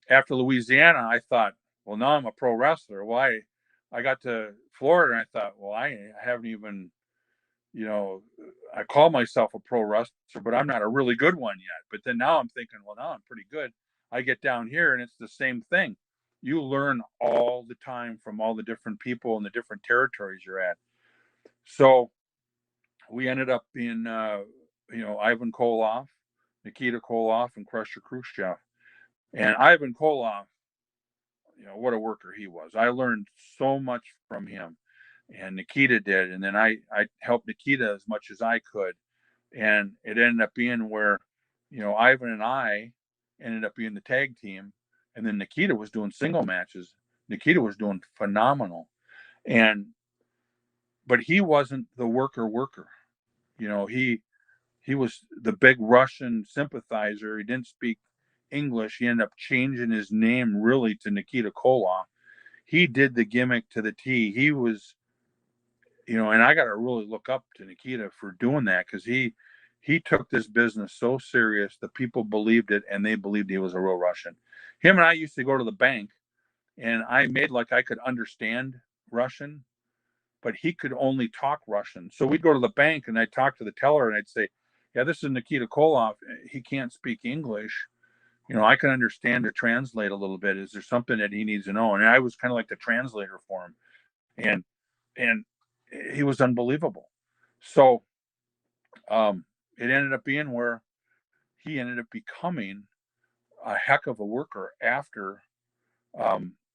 after Louisiana, I thought, well, now I'm a pro wrestler. Well, I got to Florida, and I thought, well, I haven't even, I call myself a pro wrestler, but I'm not a really good one yet. But then now I'm thinking, well, now I'm pretty good. I get down here, and it's the same thing. You learn all the time from all the different people and the different territories you're at. So we ended up being, Ivan Koloff, Nikita Koloff, and Crusher Khrushchev. And Ivan Koloff, what a worker he was. I learned so much from him, and Nikita did. And then I helped Nikita as much as I could. And it ended up being where, Ivan and I ended up being the tag team. And then Nikita was doing single matches. Nikita was doing phenomenal. But he wasn't the worker. He was the big Russian sympathizer. He didn't speak English. He ended up changing his name really to Nikita Koloff. He did the gimmick to the T. He was, and I got to really look up to Nikita for doing that, because he took this business so serious. The people believed it, and they believed he was a real Russian. Him and I used to go to the bank, and I made like I could understand Russian, but he could only talk Russian. So we'd go to the bank, and I'd talk to the teller, and I'd say, yeah, this is Nikita Koloff. He can't speak English. I can understand or translate a little bit. Is there something that he needs to know? And I was kind of like the translator for him. And he was unbelievable. So it ended up being where he ended up becoming a heck of a worker after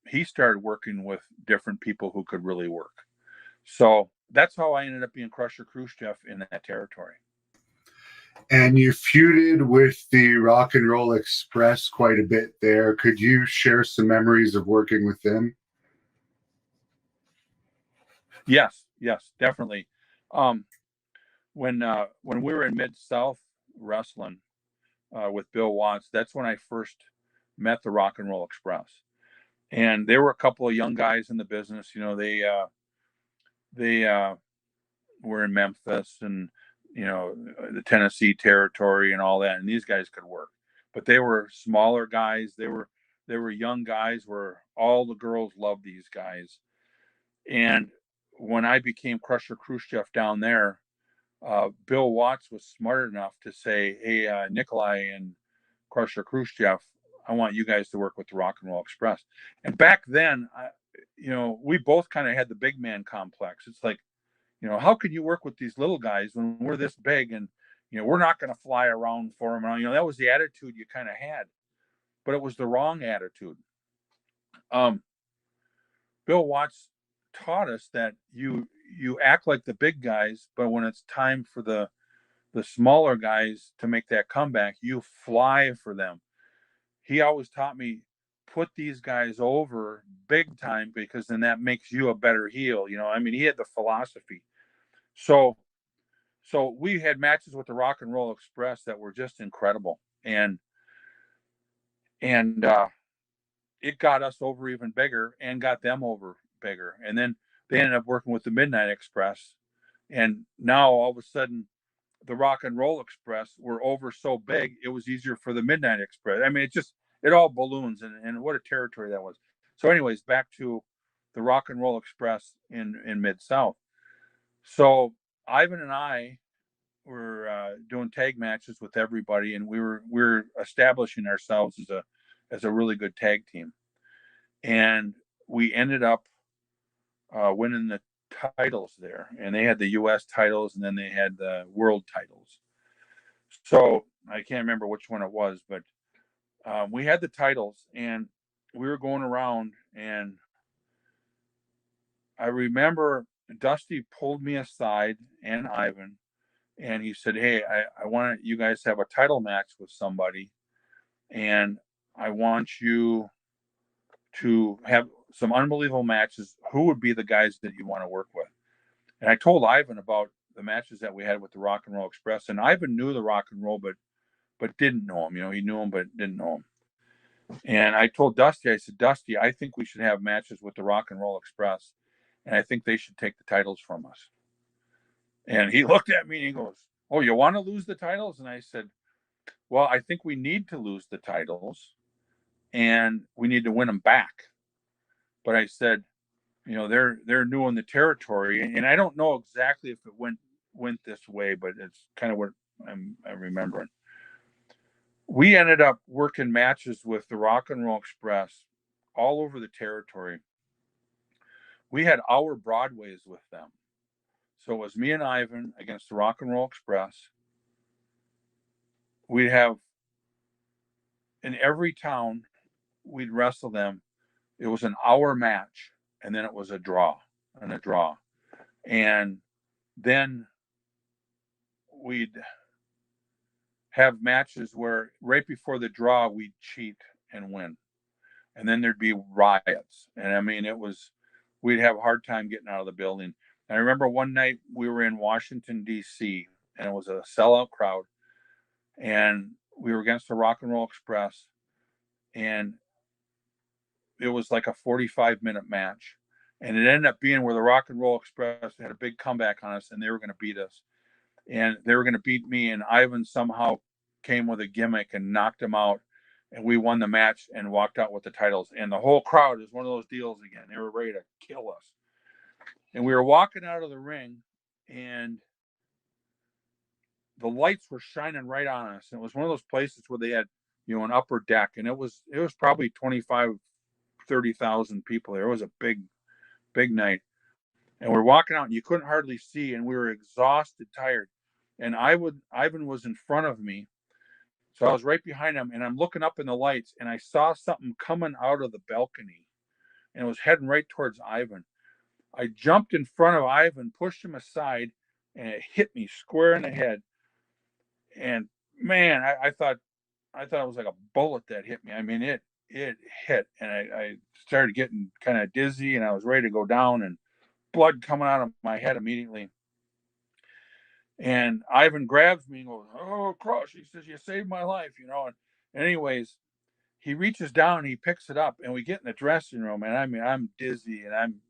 he started working with different people who could really work. So that's how I ended up being Crusher Khrushchev in that territory. And you feuded with the Rock and Roll Express quite a bit there. Could you share some memories of working with them? Yes, definitely. When we were in Mid-South wrestling with Bill Watts, that's when I first met the Rock and Roll Express. And there were a couple of young guys in the business. They were in Memphis and the Tennessee territory and all that, and these guys could work. But they were smaller guys. They were young guys where all the girls loved these guys. And when I became Crusher Khrushchev down there, Bill Watts was smart enough to say, hey, Nikolai and Crusher Khrushchev, I want you guys to work with the Rock and Roll Express. And back then, we both kind of had the big man complex. It's like, how could you work with these little guys when we're this big, and, we're not going to fly around for them. And, that was the attitude you kind of had, but it was the wrong attitude. Bill Watts taught us that you act like the big guys, but when it's time for the smaller guys to make that comeback, you fly for them. He always taught me, put these guys over big time, because then that makes you a better heel. He had the philosophy. So we had matches with the Rock and Roll Express that were just incredible. And it got us over even bigger and got them over bigger. And then they ended up working with the Midnight Express. And now all of a sudden, the Rock and Roll Express were over so big, it was easier for the Midnight Express. It all balloons, and what a territory that was. So anyways, back to the Rock and Roll Express in Mid-South. So Ivan and I were doing tag matches with everybody, and we were establishing ourselves as a really good tag team. And we ended up winning the titles there, and they had the U.S. titles, and then they had the world titles. So I can't remember which one it was, but we had the titles, and we were going around, and I remember Dusty pulled me aside and Ivan, and he said, hey, I want you guys to have a title match with somebody, and I want you to have some unbelievable matches. Who would be the guys that you want to work with? And I told Ivan about the matches that we had with the Rock and Roll Express, and Ivan knew the Rock and Roll, but didn't know him. He knew him, but didn't know him. And I told Dusty, I said, Dusty, I think we should have matches with the Rock and Roll Express. and I think they should take the titles from us. And he looked at me and he goes, "Oh, you want to lose the titles?" And I said, "Well, I think we need to lose the titles and we need to win them back." But I said, they're new in the territory, and I don't know exactly if it went this way, but it's kind of what I'm remembering. We ended up working matches with the Rock and Roll Express all over the territory. We had our Broadways with them. So it was me and Ivan against the Rock and Roll Express. We'd have, in every town, we'd wrestle them. It was an hour match, and then it was a draw. And then we'd have matches where right before the draw, we'd cheat and win. And then there'd be riots. And I mean, we'd have a hard time getting out of the building. And I remember one night we were in Washington, D.C., and it was a sellout crowd. And we were against the Rock and Roll Express. And it was like a 45-minute match. And it ended up being where the Rock and Roll Express had a big comeback on us, and they were going to beat us. And they were going to beat me. And Ivan somehow came with a gimmick and knocked him out. And we won the match and walked out with the titles. And the whole crowd is one of those deals again. They were ready to kill us. And we were walking out of the ring, and the lights were shining right on us. And it was one of those places where they had, an upper deck. And it was probably 25, 30,000 people there. It was a big, big night. And we're walking out, and you couldn't hardly see. And we were exhausted, tired. And Ivan was in front of me. So I was right behind him, and I'm looking up in the lights, and I saw something coming out of the balcony, and it was heading right towards Ivan. I jumped in front of Ivan, pushed him aside, and it hit me square in the head. And man, I thought it was like a bullet that hit me. I mean, it hit, and I started getting kind of dizzy, and I was ready to go down, and blood coming out of my head immediately. And Ivan grabs me and goes, "Oh, Crush," he says, "you saved my life," And anyways, he reaches down and he picks it up, and we get in the dressing room, and I mean, I'm dizzy, and I'm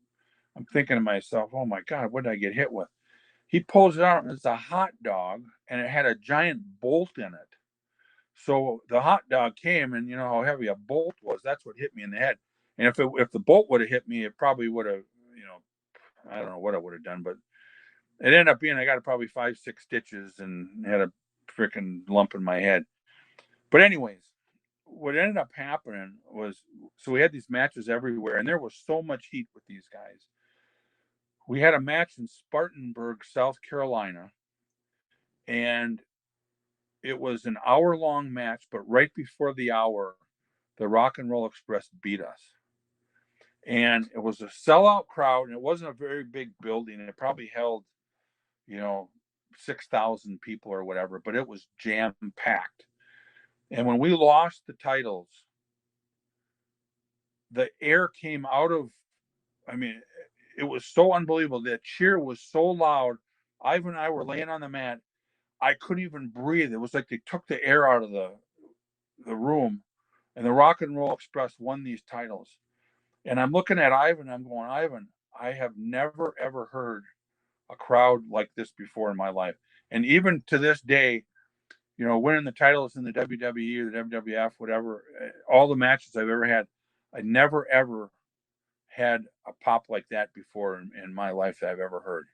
thinking to myself, "Oh my God, what did I get hit with?" He pulls it out, and it's a hot dog, and it had a giant bolt in it. So the hot dog came, and you know how heavy a bolt was. That's what hit me in the head. And if the bolt would have hit me, it probably would have, I don't know what I would have done, but it ended up being I got probably 5, 6 stitches and had a freaking lump in my head. But anyways, what ended up happening was, so we had these matches everywhere, and there was so much heat with these guys. We had a match in Spartanburg, South Carolina, and it was an hour-long match, but right before the hour, the Rock and Roll Express beat us. And it was a sellout crowd, and it wasn't a very big building. It probably held, 6,000 people or whatever, but it was jam-packed. And when we lost the titles, the air came out of, I mean, it was so unbelievable. That cheer was so loud. Ivan and I were laying on the mat. I couldn't even breathe. It was like they took the air out of the room, and the Rock and Roll Express won these titles. And I'm looking at Ivan, I'm going, "Ivan, I have never, ever heard a crowd like this before in my life." And even to this day, winning the titles in the WWE or the WWF, whatever, all the matches I've ever had, I never, ever had a pop like that before in my life that I've ever heard.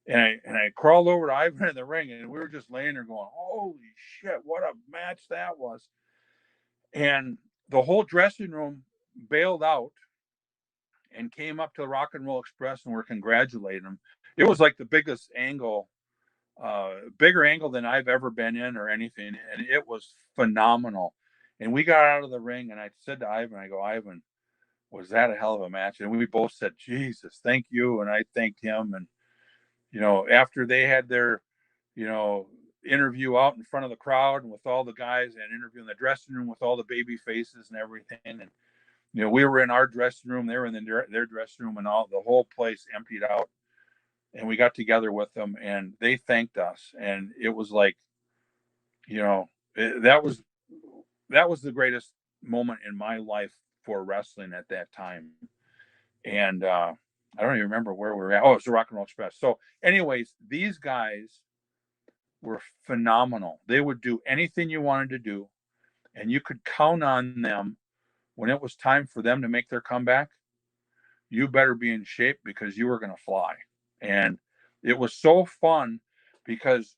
And I crawled over to Ivan in the ring, and we were just laying there going, "Holy shit, what a match that was." And the whole dressing room bailed out and came up to the Rock and Roll Express and were congratulating them. It was like the biggest angle, bigger angle than I've ever been in or anything. And it was phenomenal. And we got out of the ring, and I said to Ivan, I go, "Ivan, was that a hell of a match?" And we both said, "Jesus, thank you." And I thanked him. And, after they had their, you know, interview out in front of the crowd and with all the guys, and interview in the dressing room with all the baby faces and everything. And, we were in our dressing room, they were in their dressing room, and the whole place emptied out. And we got together with them, and they thanked us. And it was like, that was the greatest moment in my life for wrestling at that time. And I don't even remember where we were at. Oh, it was the Rock and Roll Express. So, anyways, these guys were phenomenal. They would do anything you wanted to do, and you could count on them when it was time for them to make their comeback. You better be in shape because you were going to fly. And it was so fun because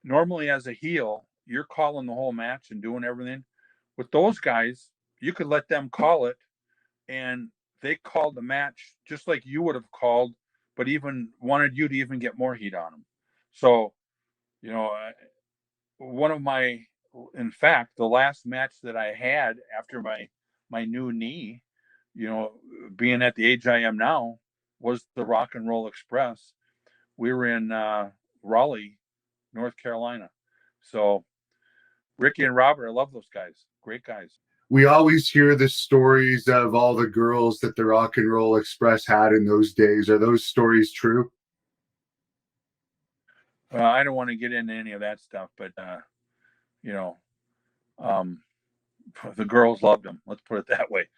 normally as a heel, you're calling the whole match and doing everything. With those guys, you could let them call it, and they called the match just like you would have called, but even wanted you to even get more heat on them. So, you know, one of my, in fact, the last match that I had after my new knee, being at the age I am now, was the Rock and Roll Express. We were in Raleigh, North Carolina. So Ricky and Robert, I love those guys. Great guys. We always hear the stories of all the girls that the Rock and Roll Express had in those days. Are those stories true? I don't want to get into any of that stuff, but you know, um, the girls loved them. Let's put it that way.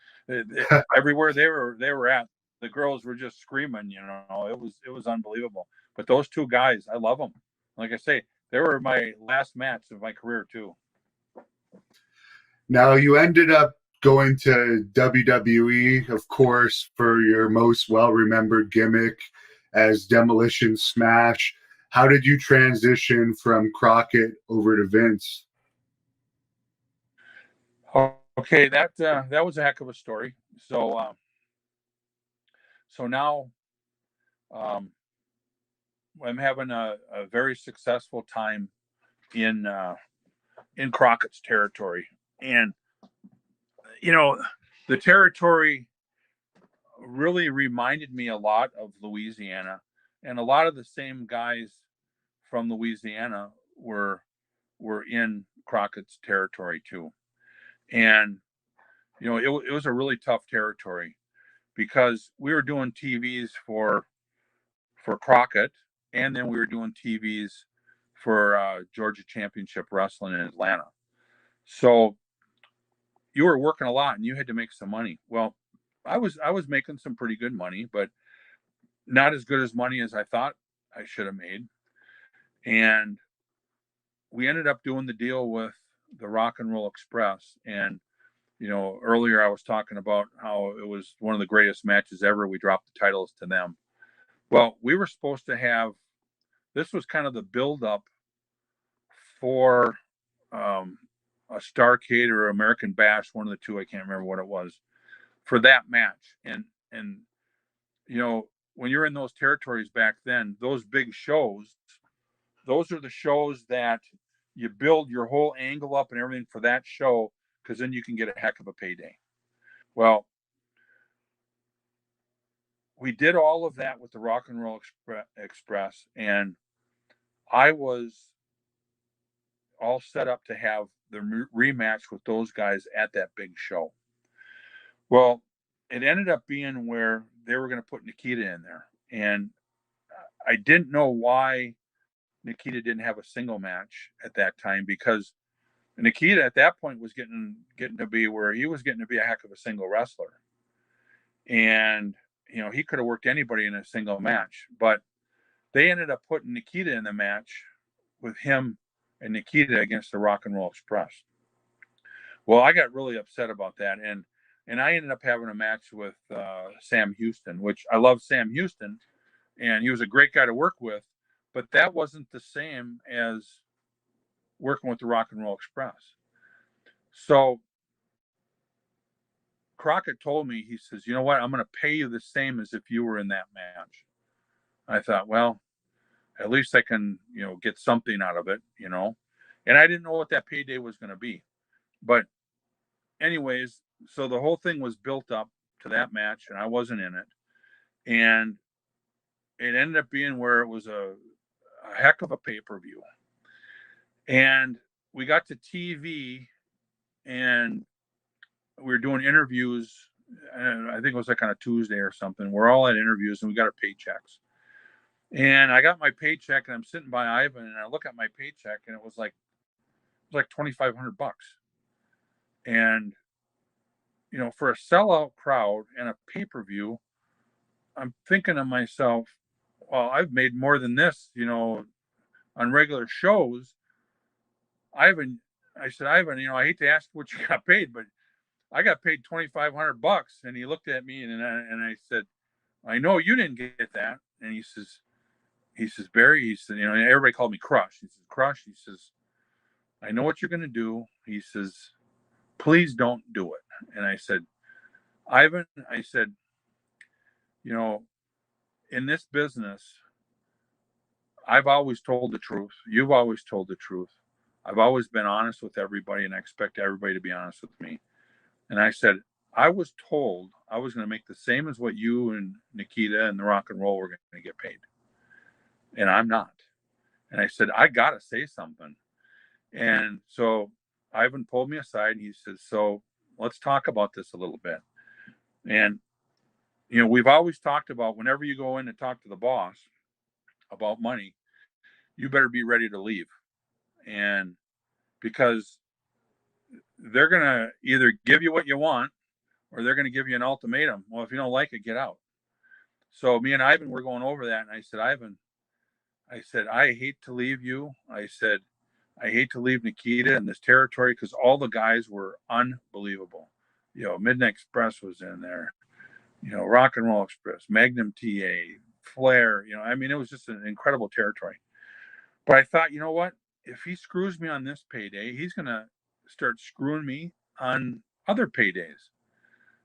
Everywhere they were at, the girls were just screaming. It was unbelievable. But those two guys, I love them. Like I say, they were my last match of my career too. Now, you ended up going to WWE, of course, for your most well remembered gimmick as Demolition Smash. How did you transition from Crockett over to Vince? Okay, that was a heck of a story. So now um, I'm having a very successful time in Crockett's territory, and the territory really reminded me a lot of Louisiana, and a lot of the same guys from Louisiana were in Crockett's territory too. And it was a really tough territory because we were doing TVs for Crockett, and then we were doing TVs for Georgia Championship Wrestling in Atlanta. So you were working a lot, and you had to make some money. Well, I was making some pretty good money, but not as good as money as I thought I should have made. And we ended up doing the deal with the Rock and Roll Express. And earlier I was talking about how it was one of the greatest matches ever. We dropped the titles to them. Well, we were supposed to have, this was kind of the build up for um, a Starcade or American Bash, one of the two. I can't remember what it was for that match. And when you're in those territories back then, those big shows, those are the shows that you build your whole angle up and everything for that show, because then you can get a heck of a payday. Well, we did all of that with the Rock and Roll Express, and I was all set up to have the rematch with those guys at that big show. Well, it ended up being where they were going to put Nikita in there, and I didn't know why Nikita didn't have a single match at that time, because Nikita at that point was getting to be where he was getting to be a heck of a single wrestler, and he could have worked anybody in a single match, but they ended up putting Nikita in the match with him and Nikita against the Rock and Roll Express. Well, I got really upset about that, and I ended up having a match with Sam Houston, which I love Sam Houston, and he was a great guy to work with, but that wasn't the same as working with the Rock and Roll Express. So Crockett told me, he says, "You know what? I'm going to pay you the same as if you were in that match." I thought, well, at least I can, get something out of it, And I didn't know what that payday was going to be. But anyways, so the whole thing was built up to that match, and I wasn't in it. And it ended up being where it was a heck of a pay-per-view. And we got to TV, and we were doing interviews. And I think it was like on a Tuesday or something. We're all at interviews, and we got our paychecks. And I got my paycheck, and I'm sitting by Ivan, and I look at my paycheck, and it was like $2,500. And for a sellout crowd and a pay-per-view, I'm thinking to myself, well, I've made more than this, on regular shows. Ivan, I said, Ivan, I hate to ask what you got paid, but I got paid $2,500. And he looked at me and I said, I know you didn't get that. And he says, Barry, he said, everybody called me Crush. He says, Crush, he says, I know what you're going to do. He says, please don't do it. And I said, Ivan, I said, in this business, I've always told the truth. You've always told the truth. I've always been honest with everybody, and I expect everybody to be honest with me. And I said, I was told I was going to make the same as what you and Nikita and the Rock and Roll were going to get paid. And I'm not. And I said, I got to say something. And so Ivan pulled me aside and he says, so let's talk about this a little bit. And, we've always talked about whenever you go in and talk to the boss about money, you better be ready to leave. And because they're going to either give you what you want or they're going to give you an ultimatum. Well, if you don't like it, get out. So me and Ivan were going over that. And I said, Ivan, I hate to leave you. I said, I hate to leave Nikita in this territory because all the guys were unbelievable. Midnight Express was in there, Rock and Roll Express, Magnum TA, Flair, it was just an incredible territory. But I thought, you know what? If he screws me on this payday, he's going to start screwing me on other paydays.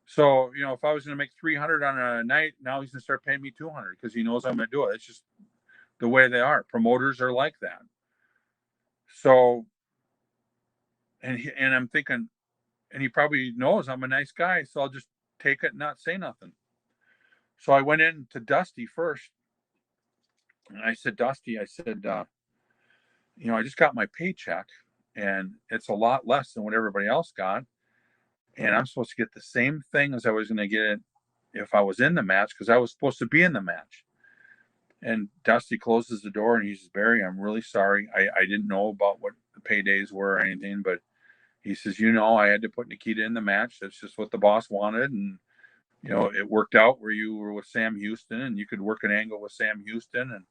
So, if I was going to make 300 on a night, now he's going to start paying me 200 because he knows I'm going to do it. It's just the way they are. Promoters are like that. So, and I'm thinking, and he probably knows I'm a nice guy, so I'll just take it and not say nothing. So I went in to Dusty first, and I said, Dusty, I said, I just got my paycheck, and it's a lot less than what everybody else got, and I'm supposed to get the same thing as I was going to get if I was in the match because I was supposed to be in the match. And Dusty closes the door, and he says, Barry, I'm really sorry. I didn't know about what the paydays were or anything, but he says, I had to put Nikita in the match. That's just what the boss wanted. And, it worked out where you were with Sam Houston and you could work an angle with Sam Houston. And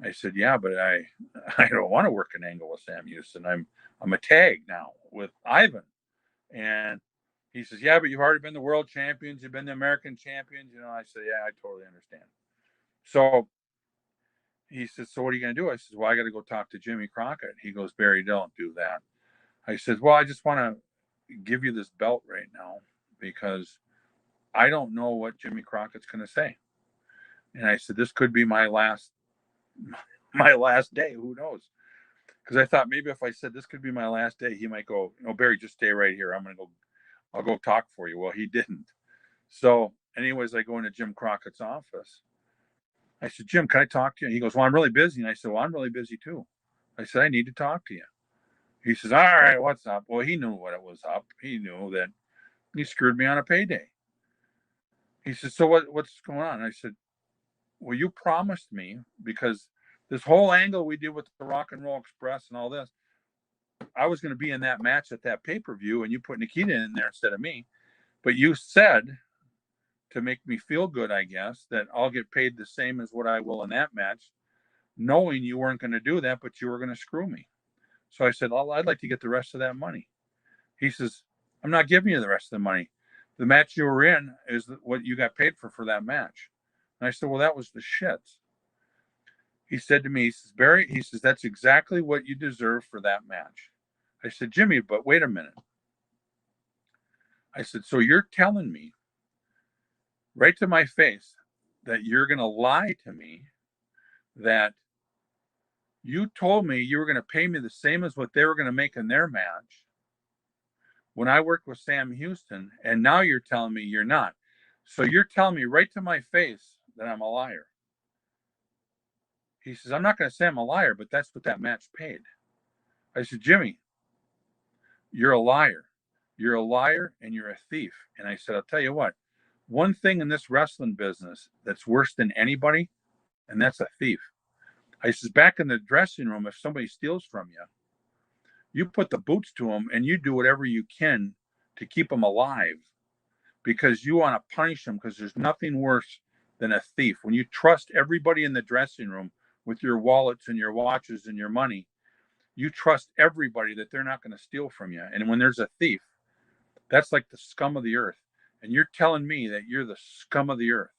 I said, yeah, but I don't want to work an angle with Sam Houston. I'm a tag now with Ivan. And he says, yeah, but you've already been the world champions. You've been the American champions. I said, yeah, I totally understand. So he says, so what are you going to do? I said, well, I got to go talk to Jimmy Crockett. He goes, Barry, don't do that. I said, well, I just want to give you this belt right now because I don't know what Jimmy Crockett's going to say. And I said, this could be my last day. Who knows? Because I thought maybe if I said this could be my last day, he might go, Barry, just stay right here. I'll go talk for you. Well, he didn't. So anyways, I go into Jim Crockett's office. I said, Jim, can I talk to you? He goes, well, I'm really busy. And I said, well, I'm really busy too. I said, I need to talk to you. He says, all right, what's up? Well, he knew what it was up. He knew that he screwed me on a payday. He said, so what's going on? I said, well, you promised me because this whole angle we did with the Rock and Roll Express and all this, I was going to be in that match at that pay-per-view and you put Nikita in there instead of me. But you said to make me feel good, I guess, that I'll get paid the same as what I will in that match, knowing you weren't going to do that, but you were going to screw me. So I said, well, I'd like to get the rest of that money. He says, I'm not giving you the rest of the money. The match you were in is what you got paid for that match. And I said, well, that was the shits. He said to me, he says, Barry, he says, that's exactly what you deserve for that match. I said, Jimmy, but wait a minute. I said, so you're telling me right to my face that you're going to lie to me, that you told me you were going to pay me the same as what they were going to make in their match when I worked with Sam Houston, and now you're telling me you're not. So you're telling me right to my face that I'm a liar. He says, I'm not going to say I'm a liar, but that's what that match paid. I said, Jimmy, you're a liar. You're a liar and you're a thief. And I said, I'll tell you what, one thing in this wrestling business that's worse than anybody, and that's a thief. I says, back in the dressing room, if somebody steals from you, you put the boots to them and you do whatever you can to keep them alive because you want to punish them because there's nothing worse than a thief. When you trust everybody in the dressing room with your wallets and your watches and your money, you trust everybody that they're not going to steal from you. And when there's a thief, that's like the scum of the earth. And you're telling me that you're the scum of the earth.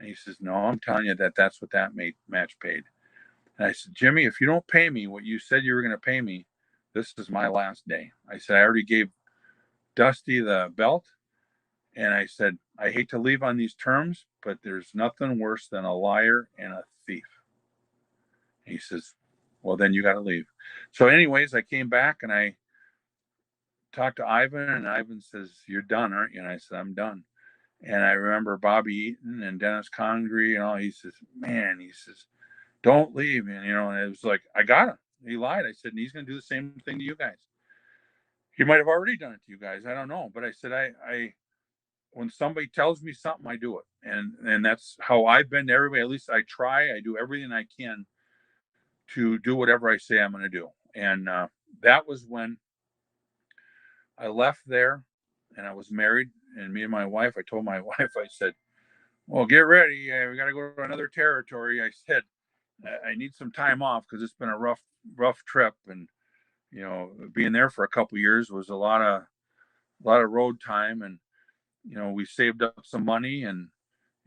And he says, no, I'm telling you that that's what that match paid. And I said, Jimmy, if you don't pay me what you said you were going to pay me, this is my last day. I said, I already gave Dusty the belt. And I said, I hate to leave on these terms, but there's nothing worse than a liar and a thief. And he says, well, then you got to leave. So anyways, I came back and I talked to Ivan, and Ivan says, you're done, aren't you? And I said, I'm done. And I remember Bobby Eaton and Dennis Congree and all. He says, man, he says, don't leave. And, and it was like, I got him. He lied. I said, and he's going to do the same thing to you guys. He might have already done it to you guys. I don't know. But I said, I when somebody tells me something, I do it. And that's how I've been to everybody. At least I try. I do everything I can to do whatever I say I'm going to do. And that was when I left there and I was married. And me and my wife, I told my wife, I said, well, get ready. We got to go to another territory. I said, I need some time off because it's been a rough trip. And, being there for a couple of years was a lot of road time. And, we saved up some money and,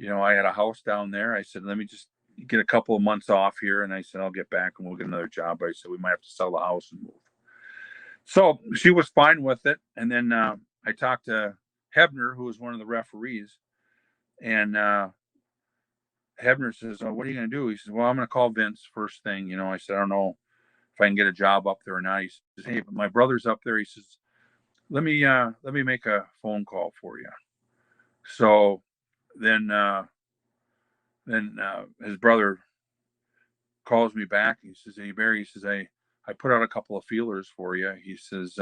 I had a house down there. I said, let me just get a couple of months off here. And I said, I'll get back and we'll get another job. I said, we might have to sell the house and move. So she was fine with it. And then I talked to Hebner, who was one of the referees. And Hebner says, oh, what are you going to do? He says, well, I'm going to call Vince first thing. I said, I don't know if I can get a job up there or not. He says, hey, but my brother's up there. He says, let me make a phone call for you. So then his brother calls me back. He says, hey, Barry, he says, I put out a couple of feelers for you. He says,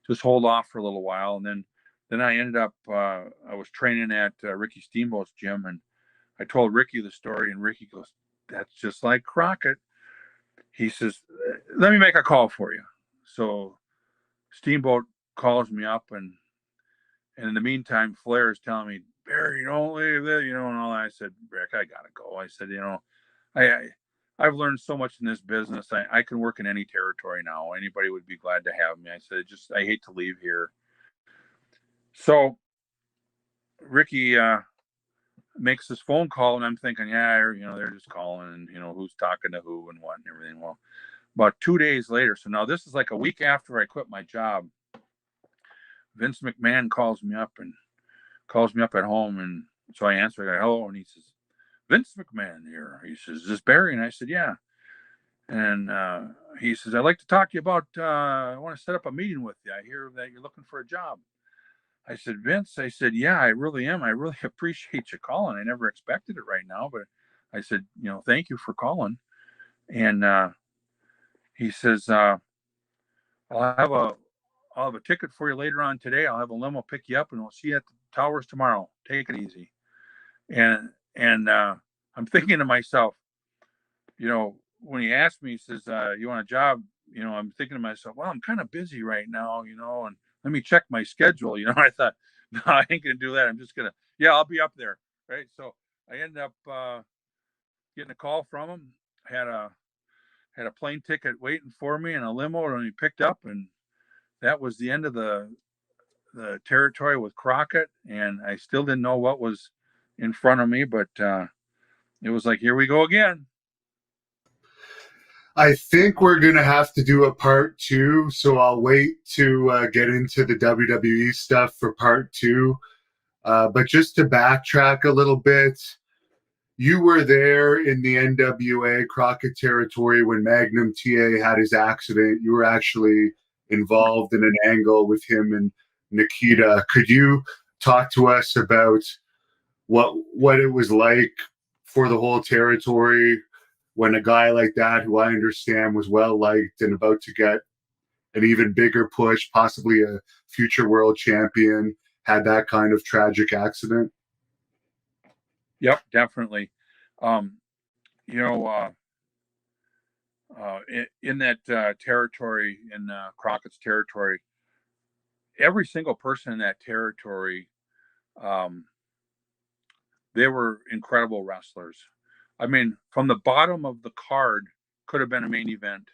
just hold off for a little while. And then I ended up, I was training at Ricky Steamboat's gym, and I told Ricky the story, and Ricky goes, that's just like Crockett. He says, let me make a call for you. So Steamboat calls me up, and in the meantime, Flair is telling me, Barry, don't leave there, and all that. I said, Rick, I gotta go. I said, I've learned so much in this business. I can work in any territory now. Anybody would be glad to have me. I said, I hate to leave here. So Ricky makes this phone call, and I'm thinking, yeah, they're just calling, and who's talking to who and what and everything. Well, about 2 days later, so now this is like a week after I quit my job, Vince McMahon calls me up at home, and so I answer. I go, hello, and he says, Vince McMahon here. He says, is this Barry? And I said, yeah. And he says, I'd like to talk to you about, I want to set up a meeting with you. I hear that you're looking for a job. I said, Vince, I said, yeah, I really am. I really appreciate you calling. I never expected it right now, but I said, thank you for calling. And he says, I'll have a ticket for you later on today. I'll have a limo pick you up, and we'll see you at the towers tomorrow. Take it easy. And I'm thinking to myself, when he asked me, he says, you want a job? I'm thinking to myself, well, I'm kind of busy right now, and let me check my schedule. I thought, no, I ain't going to do that. I'm just going to, yeah, I'll be up there. Right. So I ended up getting a call from him. Had a plane ticket waiting for me and a limo, and he picked up, and that was the end of the territory with Crockett. And I still didn't know what was in front of me, but it was like, here we go again. I think we're going to have to do a part 2, so I'll wait to get into the WWE stuff for part 2. But just to backtrack a little bit, you were there in the NWA Crockett territory when Magnum TA had his accident. You were actually involved in an angle with him and Nikita. Could you talk to us about what it was like for the whole territory when a guy like that, who I understand was well liked and about to get an even bigger push, possibly a future world champion, had that kind of tragic accident? Yep, definitely. In that territory, in Crockett's territory, every single person in that territory, they were incredible wrestlers. I mean, from the bottom of the card could have been a main event,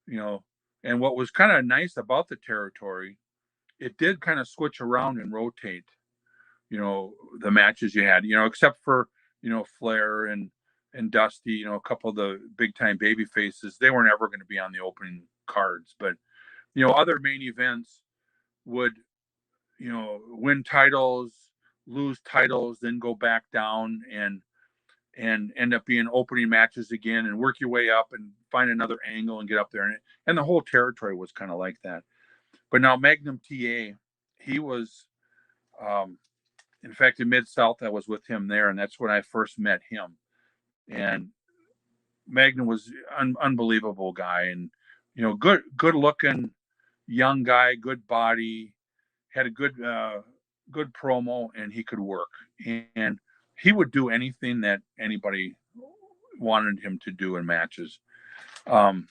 you know. And what was kind of nice about the territory, it did kind of switch around and rotate, the matches you had, except for, Flair and Dusty, a couple of the big time baby faces, they were never going to be on the opening cards. But, other main events would, win titles, lose titles, then go back down and end up being opening matches again and work your way up and find another angle and get up there. And the whole territory was kind of like that. But now Magnum TA, he was, in fact, in Mid-South, I was with him there, and that's when I first met him. And Magnum was unbelievable guy, and good looking, young guy, good body, had a good promo, and he could work. And he would do anything that anybody wanted him to do in matches. But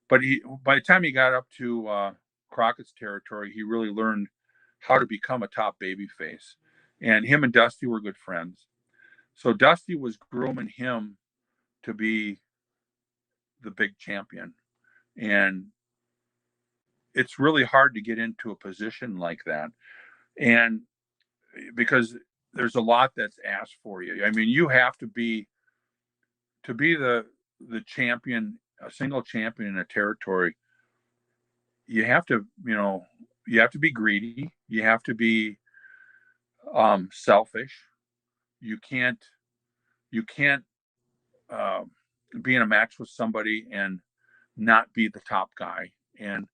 by the time he got up to Crockett's territory, he really learned how to become a top baby face. And him and Dusty were good friends. So Dusty was grooming him to be the big champion. And it's really hard to get into a position like that. And because there's a lot that's asked for you. I mean, you have to be the champion, a single champion in a territory. You have to, be greedy. You have to be selfish. You can't be in a match with somebody and not be the top guy. And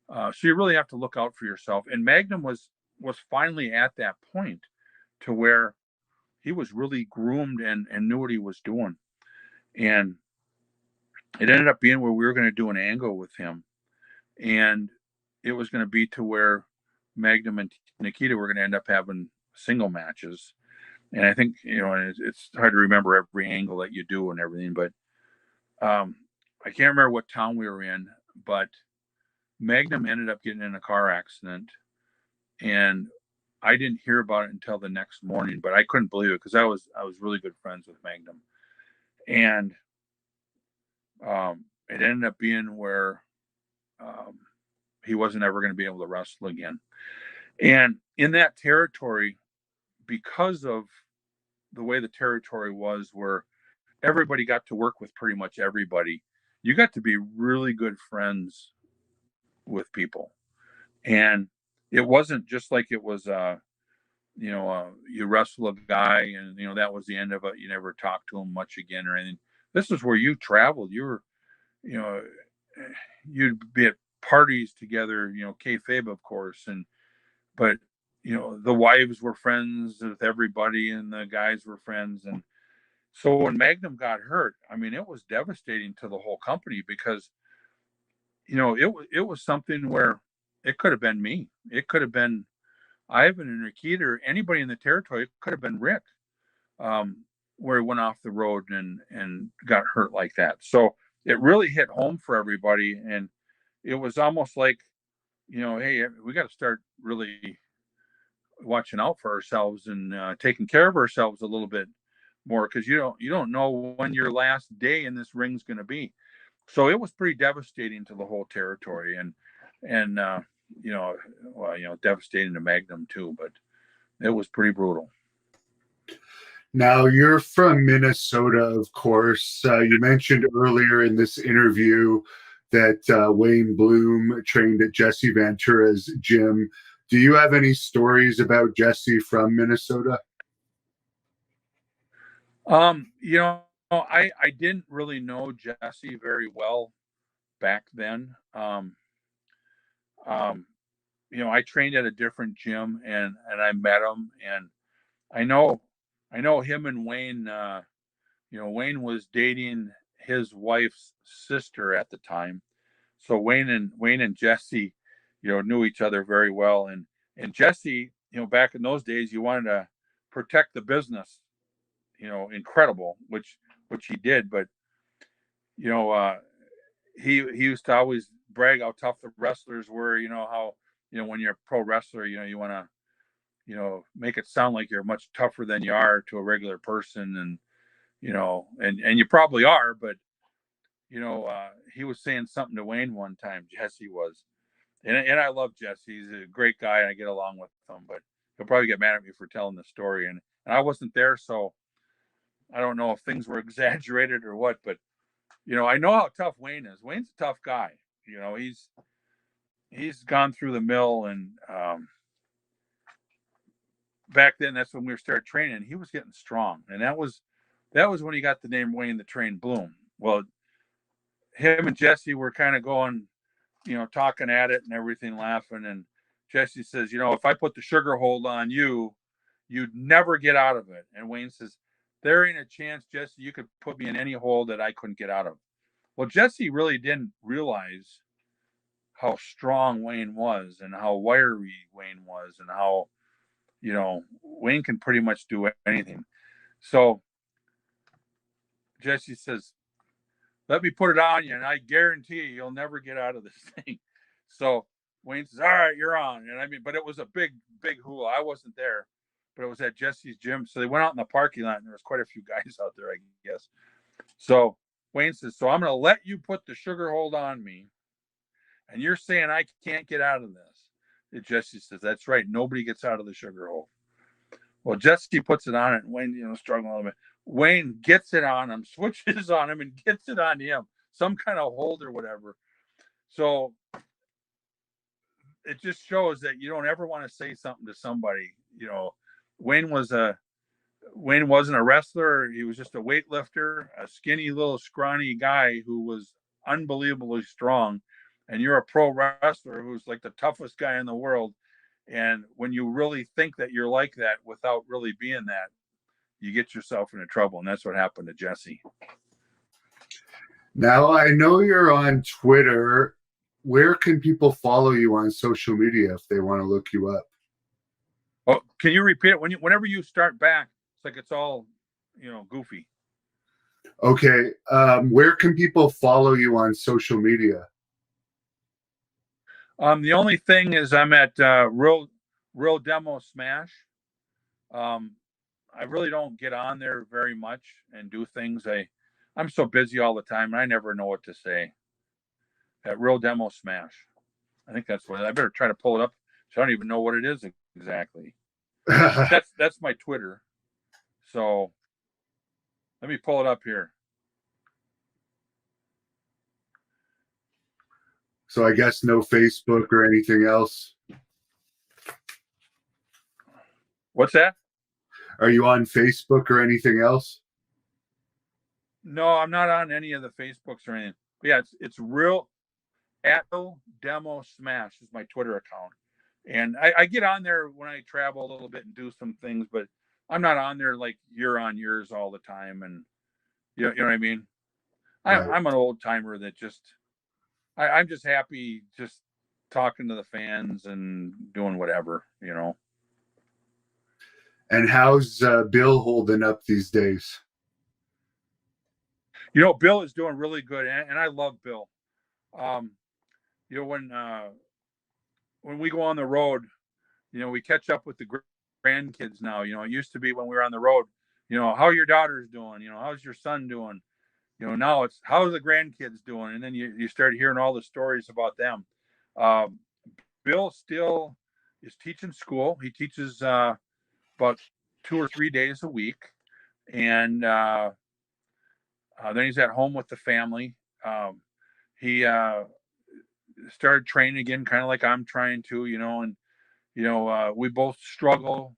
so you really have to look out for yourself. And Magnum was finally at that point to where he was really groomed and knew what he was doing. And it ended up being where we were going to do an angle with him. And it was going to be to where Magnum and Nikita were going to end up having single matches. And I think, it's hard to remember every angle that you do and everything, but I can't remember what town we were in, but Magnum ended up getting in a car accident, and I didn't hear about it until the next morning, but I couldn't believe it because I was really good friends with Magnum. And it ended up being where he wasn't ever going to be able to wrestle again. And in that territory, because of the way the territory was, where everybody got to work with pretty much everybody, you got to be really good friends with people. And it wasn't just like it was, you wrestle a guy and, that was the end of it. You never talked to him much again or anything. This is where you traveled. You were, you'd be at parties together, kayfabe, of course. But the wives were friends with everybody and the guys were friends. And so when Magnum got hurt, I mean, it was devastating to the whole company because, it was something where it could have been me. It could have been Ivan and Nikita, or anybody in the territory. It could have been Rick, where he went off the road and got hurt like that. So it really hit home for everybody. And it was almost like, hey, we got to start really watching out for ourselves and taking care of ourselves a little bit more, because you don't know when your last day in this ring's going to be. So it was pretty devastating to the whole territory, and devastating to Magnum too, but it was pretty brutal. Now, you're from Minnesota, of course. You mentioned earlier in this interview that Wayne Bloom trained at Jesse Ventura's gym. Do you have any stories about Jesse from Minnesota? I didn't really know Jesse very well back then. I trained at a different gym and I met him, and I know him and Wayne. Wayne was dating his wife's sister at the time, so Wayne and Jesse, knew each other very well. And Jesse, back in those days, you wanted to protect the business, incredible, which he did. But he used to always brag how tough the wrestlers were. How when you're a pro wrestler, you want to make it sound like you're much tougher than you are to a regular person. And, and you probably are, but, he was saying something to Wayne one time, Jesse was, and I love Jesse. He's a great guy and I get along with him, but he'll probably get mad at me for telling the story. And I wasn't there, so I don't know if things were exaggerated or what, but, I know how tough Wayne is. Wayne's a tough guy. He's gone through the mill, and back then that's when we started training. He was getting strong, and that was when he got the name Wayne the Train Bloom. Well, him and Jesse were kind of going, talking at it and everything, laughing. And Jesse says, if I put the sugar hold on you, you'd never get out of it. And Wayne says, there ain't a chance, Jesse, you could put me in any hole that I couldn't get out of. Well, Jesse really didn't realize how strong Wayne was and how wiry Wayne was and how, Wayne can pretty much do anything. So Jesse says, let me put it on you, and I guarantee you'll never get out of this thing. So Wayne says, all right, you're on. And but it was a big, big hula. I wasn't there, but it was at Jesse's gym. So they went out in the parking lot, and there was quite a few guys out there, I guess. So Wayne says, so I'm going to let you put the sugar hold on me, and you're saying I can't get out of this. And Jesse says, that's right. Nobody gets out of the sugar hole. Well, Jesse puts it on it, and Wayne, struggling a little bit. Wayne gets it on him, switches on him, and gets it on him, some kind of hold or whatever. So it just shows that you don't ever want to say something to somebody. Wayne wasn't a wrestler. He was just a weightlifter, a skinny little scrawny guy who was unbelievably strong. And you're a pro wrestler who's like the toughest guy in the world. And when you really think that you're like that without really being that, you get yourself into trouble. And that's what happened to Jesse. Now, I know you're on Twitter. Where can people follow you on social media if they want to look you up? Oh, can you repeat it? Whenever you start back, it's like it's all, goofy. Okay. Where can people follow you on social media? The only thing is I'm at Real Demo Smash. I really don't get on there very much and do things. I'm so busy all the time, and I never know what to say. At Real Demo Smash, I think that's what I better try to pull it up. So I don't even know what it is exactly. That's my Twitter. So let me pull it up here. So I guess no Facebook or anything else. What's that? Are you on Facebook or anything else? No, I'm not on any of the Facebooks or anything. But yeah, it's Real Demo Smash is my Twitter account. And I get on there when I travel a little bit and do some things, but I'm not on there like you're on yours all the time. And you know what I mean? Right. I'm an old timer that I'm just happy just talking to the fans and doing whatever. And how's Bill holding up these days? Bill is doing really good, and I love Bill. When we go on the road, we catch up with the grandkids now. It used to be when we were on the road, how are your daughters doing? How's your son doing? Now it's how are the grandkids doing? And then you start hearing all the stories about them. Bill still is teaching school. He teaches about 2 or 3 days a week. And then he's at home with the family. He started training again, kind of like I'm trying to, and, we both struggle,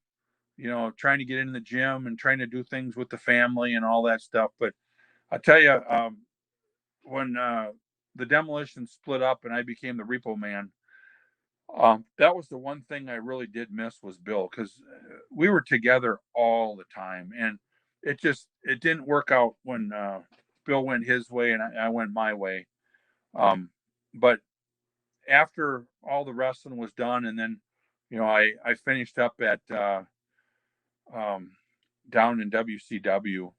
trying to get in the gym and trying to do things with the family and all that stuff. But I tell you, when the Demolition split up and I became the Repo Man, that was the one thing I really did miss was Bill, because we were together all the time, and it didn't work out when Bill went his way and I went my way. But after all the wrestling was done, and then I finished up at down in WCW,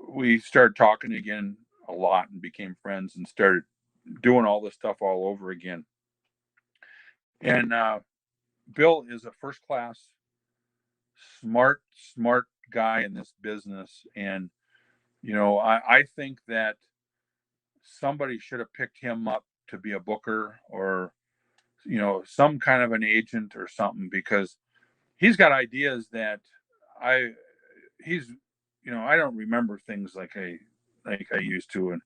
we started talking again a lot and became friends and started doing all this stuff all over again. And Bill is a first class smart guy in this business. And, I think that somebody should have picked him up to be a booker or, some kind of an agent or something, because he's got ideas that I, he's, I don't remember things like I used to. And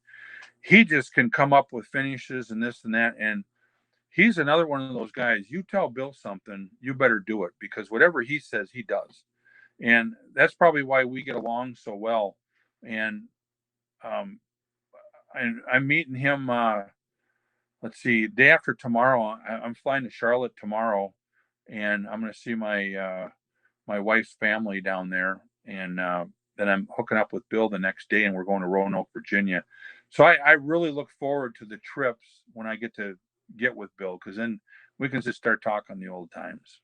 he just can come up with finishes and this and that. And he's another one of those guys. You tell Bill something, you better do it, because whatever he says, he does. And that's probably why we get along so well. And I'm meeting him. Let's see, day after tomorrow. I'm flying to Charlotte tomorrow, and I'm going to see my wife's family down there, and then I'm hooking up with Bill the next day, and we're going to Roanoke, Virginia. So I really look forward to the trips when I get with Bill, because then we can just start talking the old times.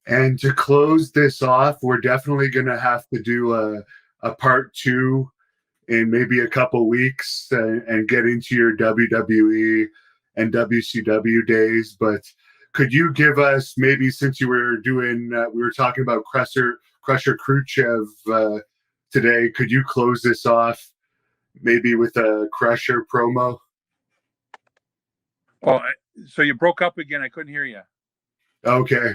And to close this off, we're definitely going to have to do a part 2 in maybe a couple weeks and get into your WWE and WCW days. But could you give us, maybe, since you were doing, we were talking about Crusher Khrushchev today, could you close this off maybe with a Crusher promo? Oh, so you broke up again. I couldn't hear you. Okay.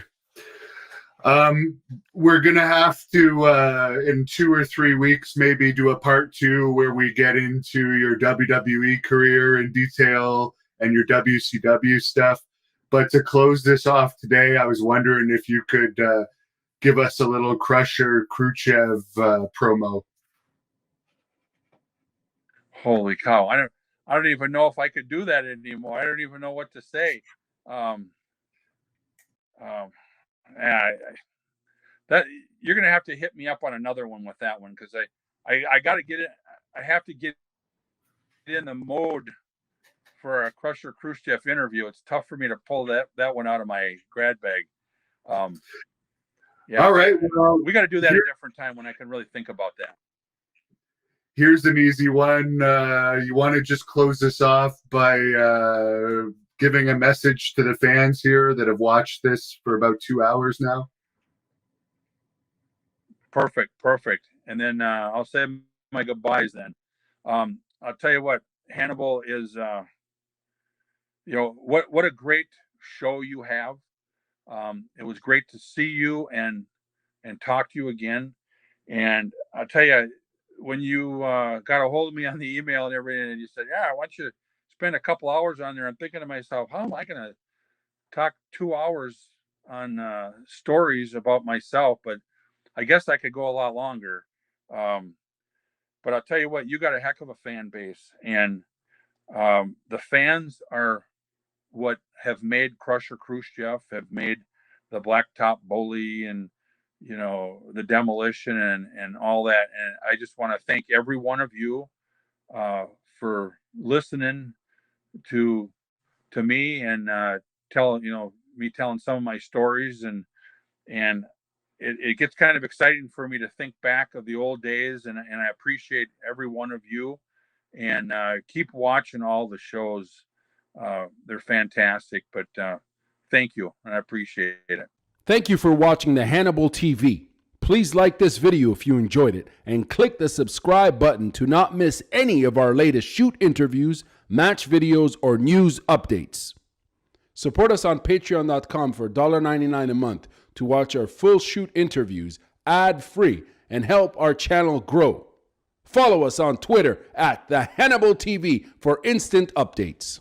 We're going to have to, in 2 or 3 weeks, maybe do a part 2 where we get into your WWE career in detail and your WCW stuff. But to close this off today, I was wondering if you could give us a little Crusher Khrushchev promo. Holy cow. I don't even know if I could do that anymore. I don't even know what to say. That you're gonna have to hit me up on another one with that one, because I got to get it. I have to get in the mode for a Crusher Khrushchev interview. It's tough for me to pull that one out of my grad bag. Yeah. All right. Well, we got to do that a different time when I can really think about that. Here's an easy one. You want to just close this off by giving a message to the fans here that have watched this for about 2 hours now? Perfect. And then I'll say my goodbyes then. I'll tell you what, Hannibal is, what a great show you have. It was great to see you and talk to you again. And I'll tell you, when you got a hold of me on the email and everything, and you said, yeah, I want you to spend a couple hours on there, I'm thinking to myself, how am I going to talk 2 hours on stories about myself? But I guess I could go a lot longer. But I'll tell you what, you got a heck of a fan base. And the fans are what have made Crusher Khrushchev, have made the Blacktop Bully and, the Demolition and all that. And I just want to thank every one of you for listening to me and me telling some of my stories. And it gets kind of exciting for me to think back of the old days, and I appreciate every one of you, and keep watching all the shows. They're fantastic, but thank you, and I appreciate it. Thank you for watching the Hannibal TV. Please like this video if you enjoyed it, and click the subscribe button to not miss any of our latest shoot interviews, match videos, or news updates. Support us on patreon.com for $1.99 a month to watch our full shoot interviews ad-free and help our channel grow. Follow us on Twitter at the Hannibal TV for instant updates.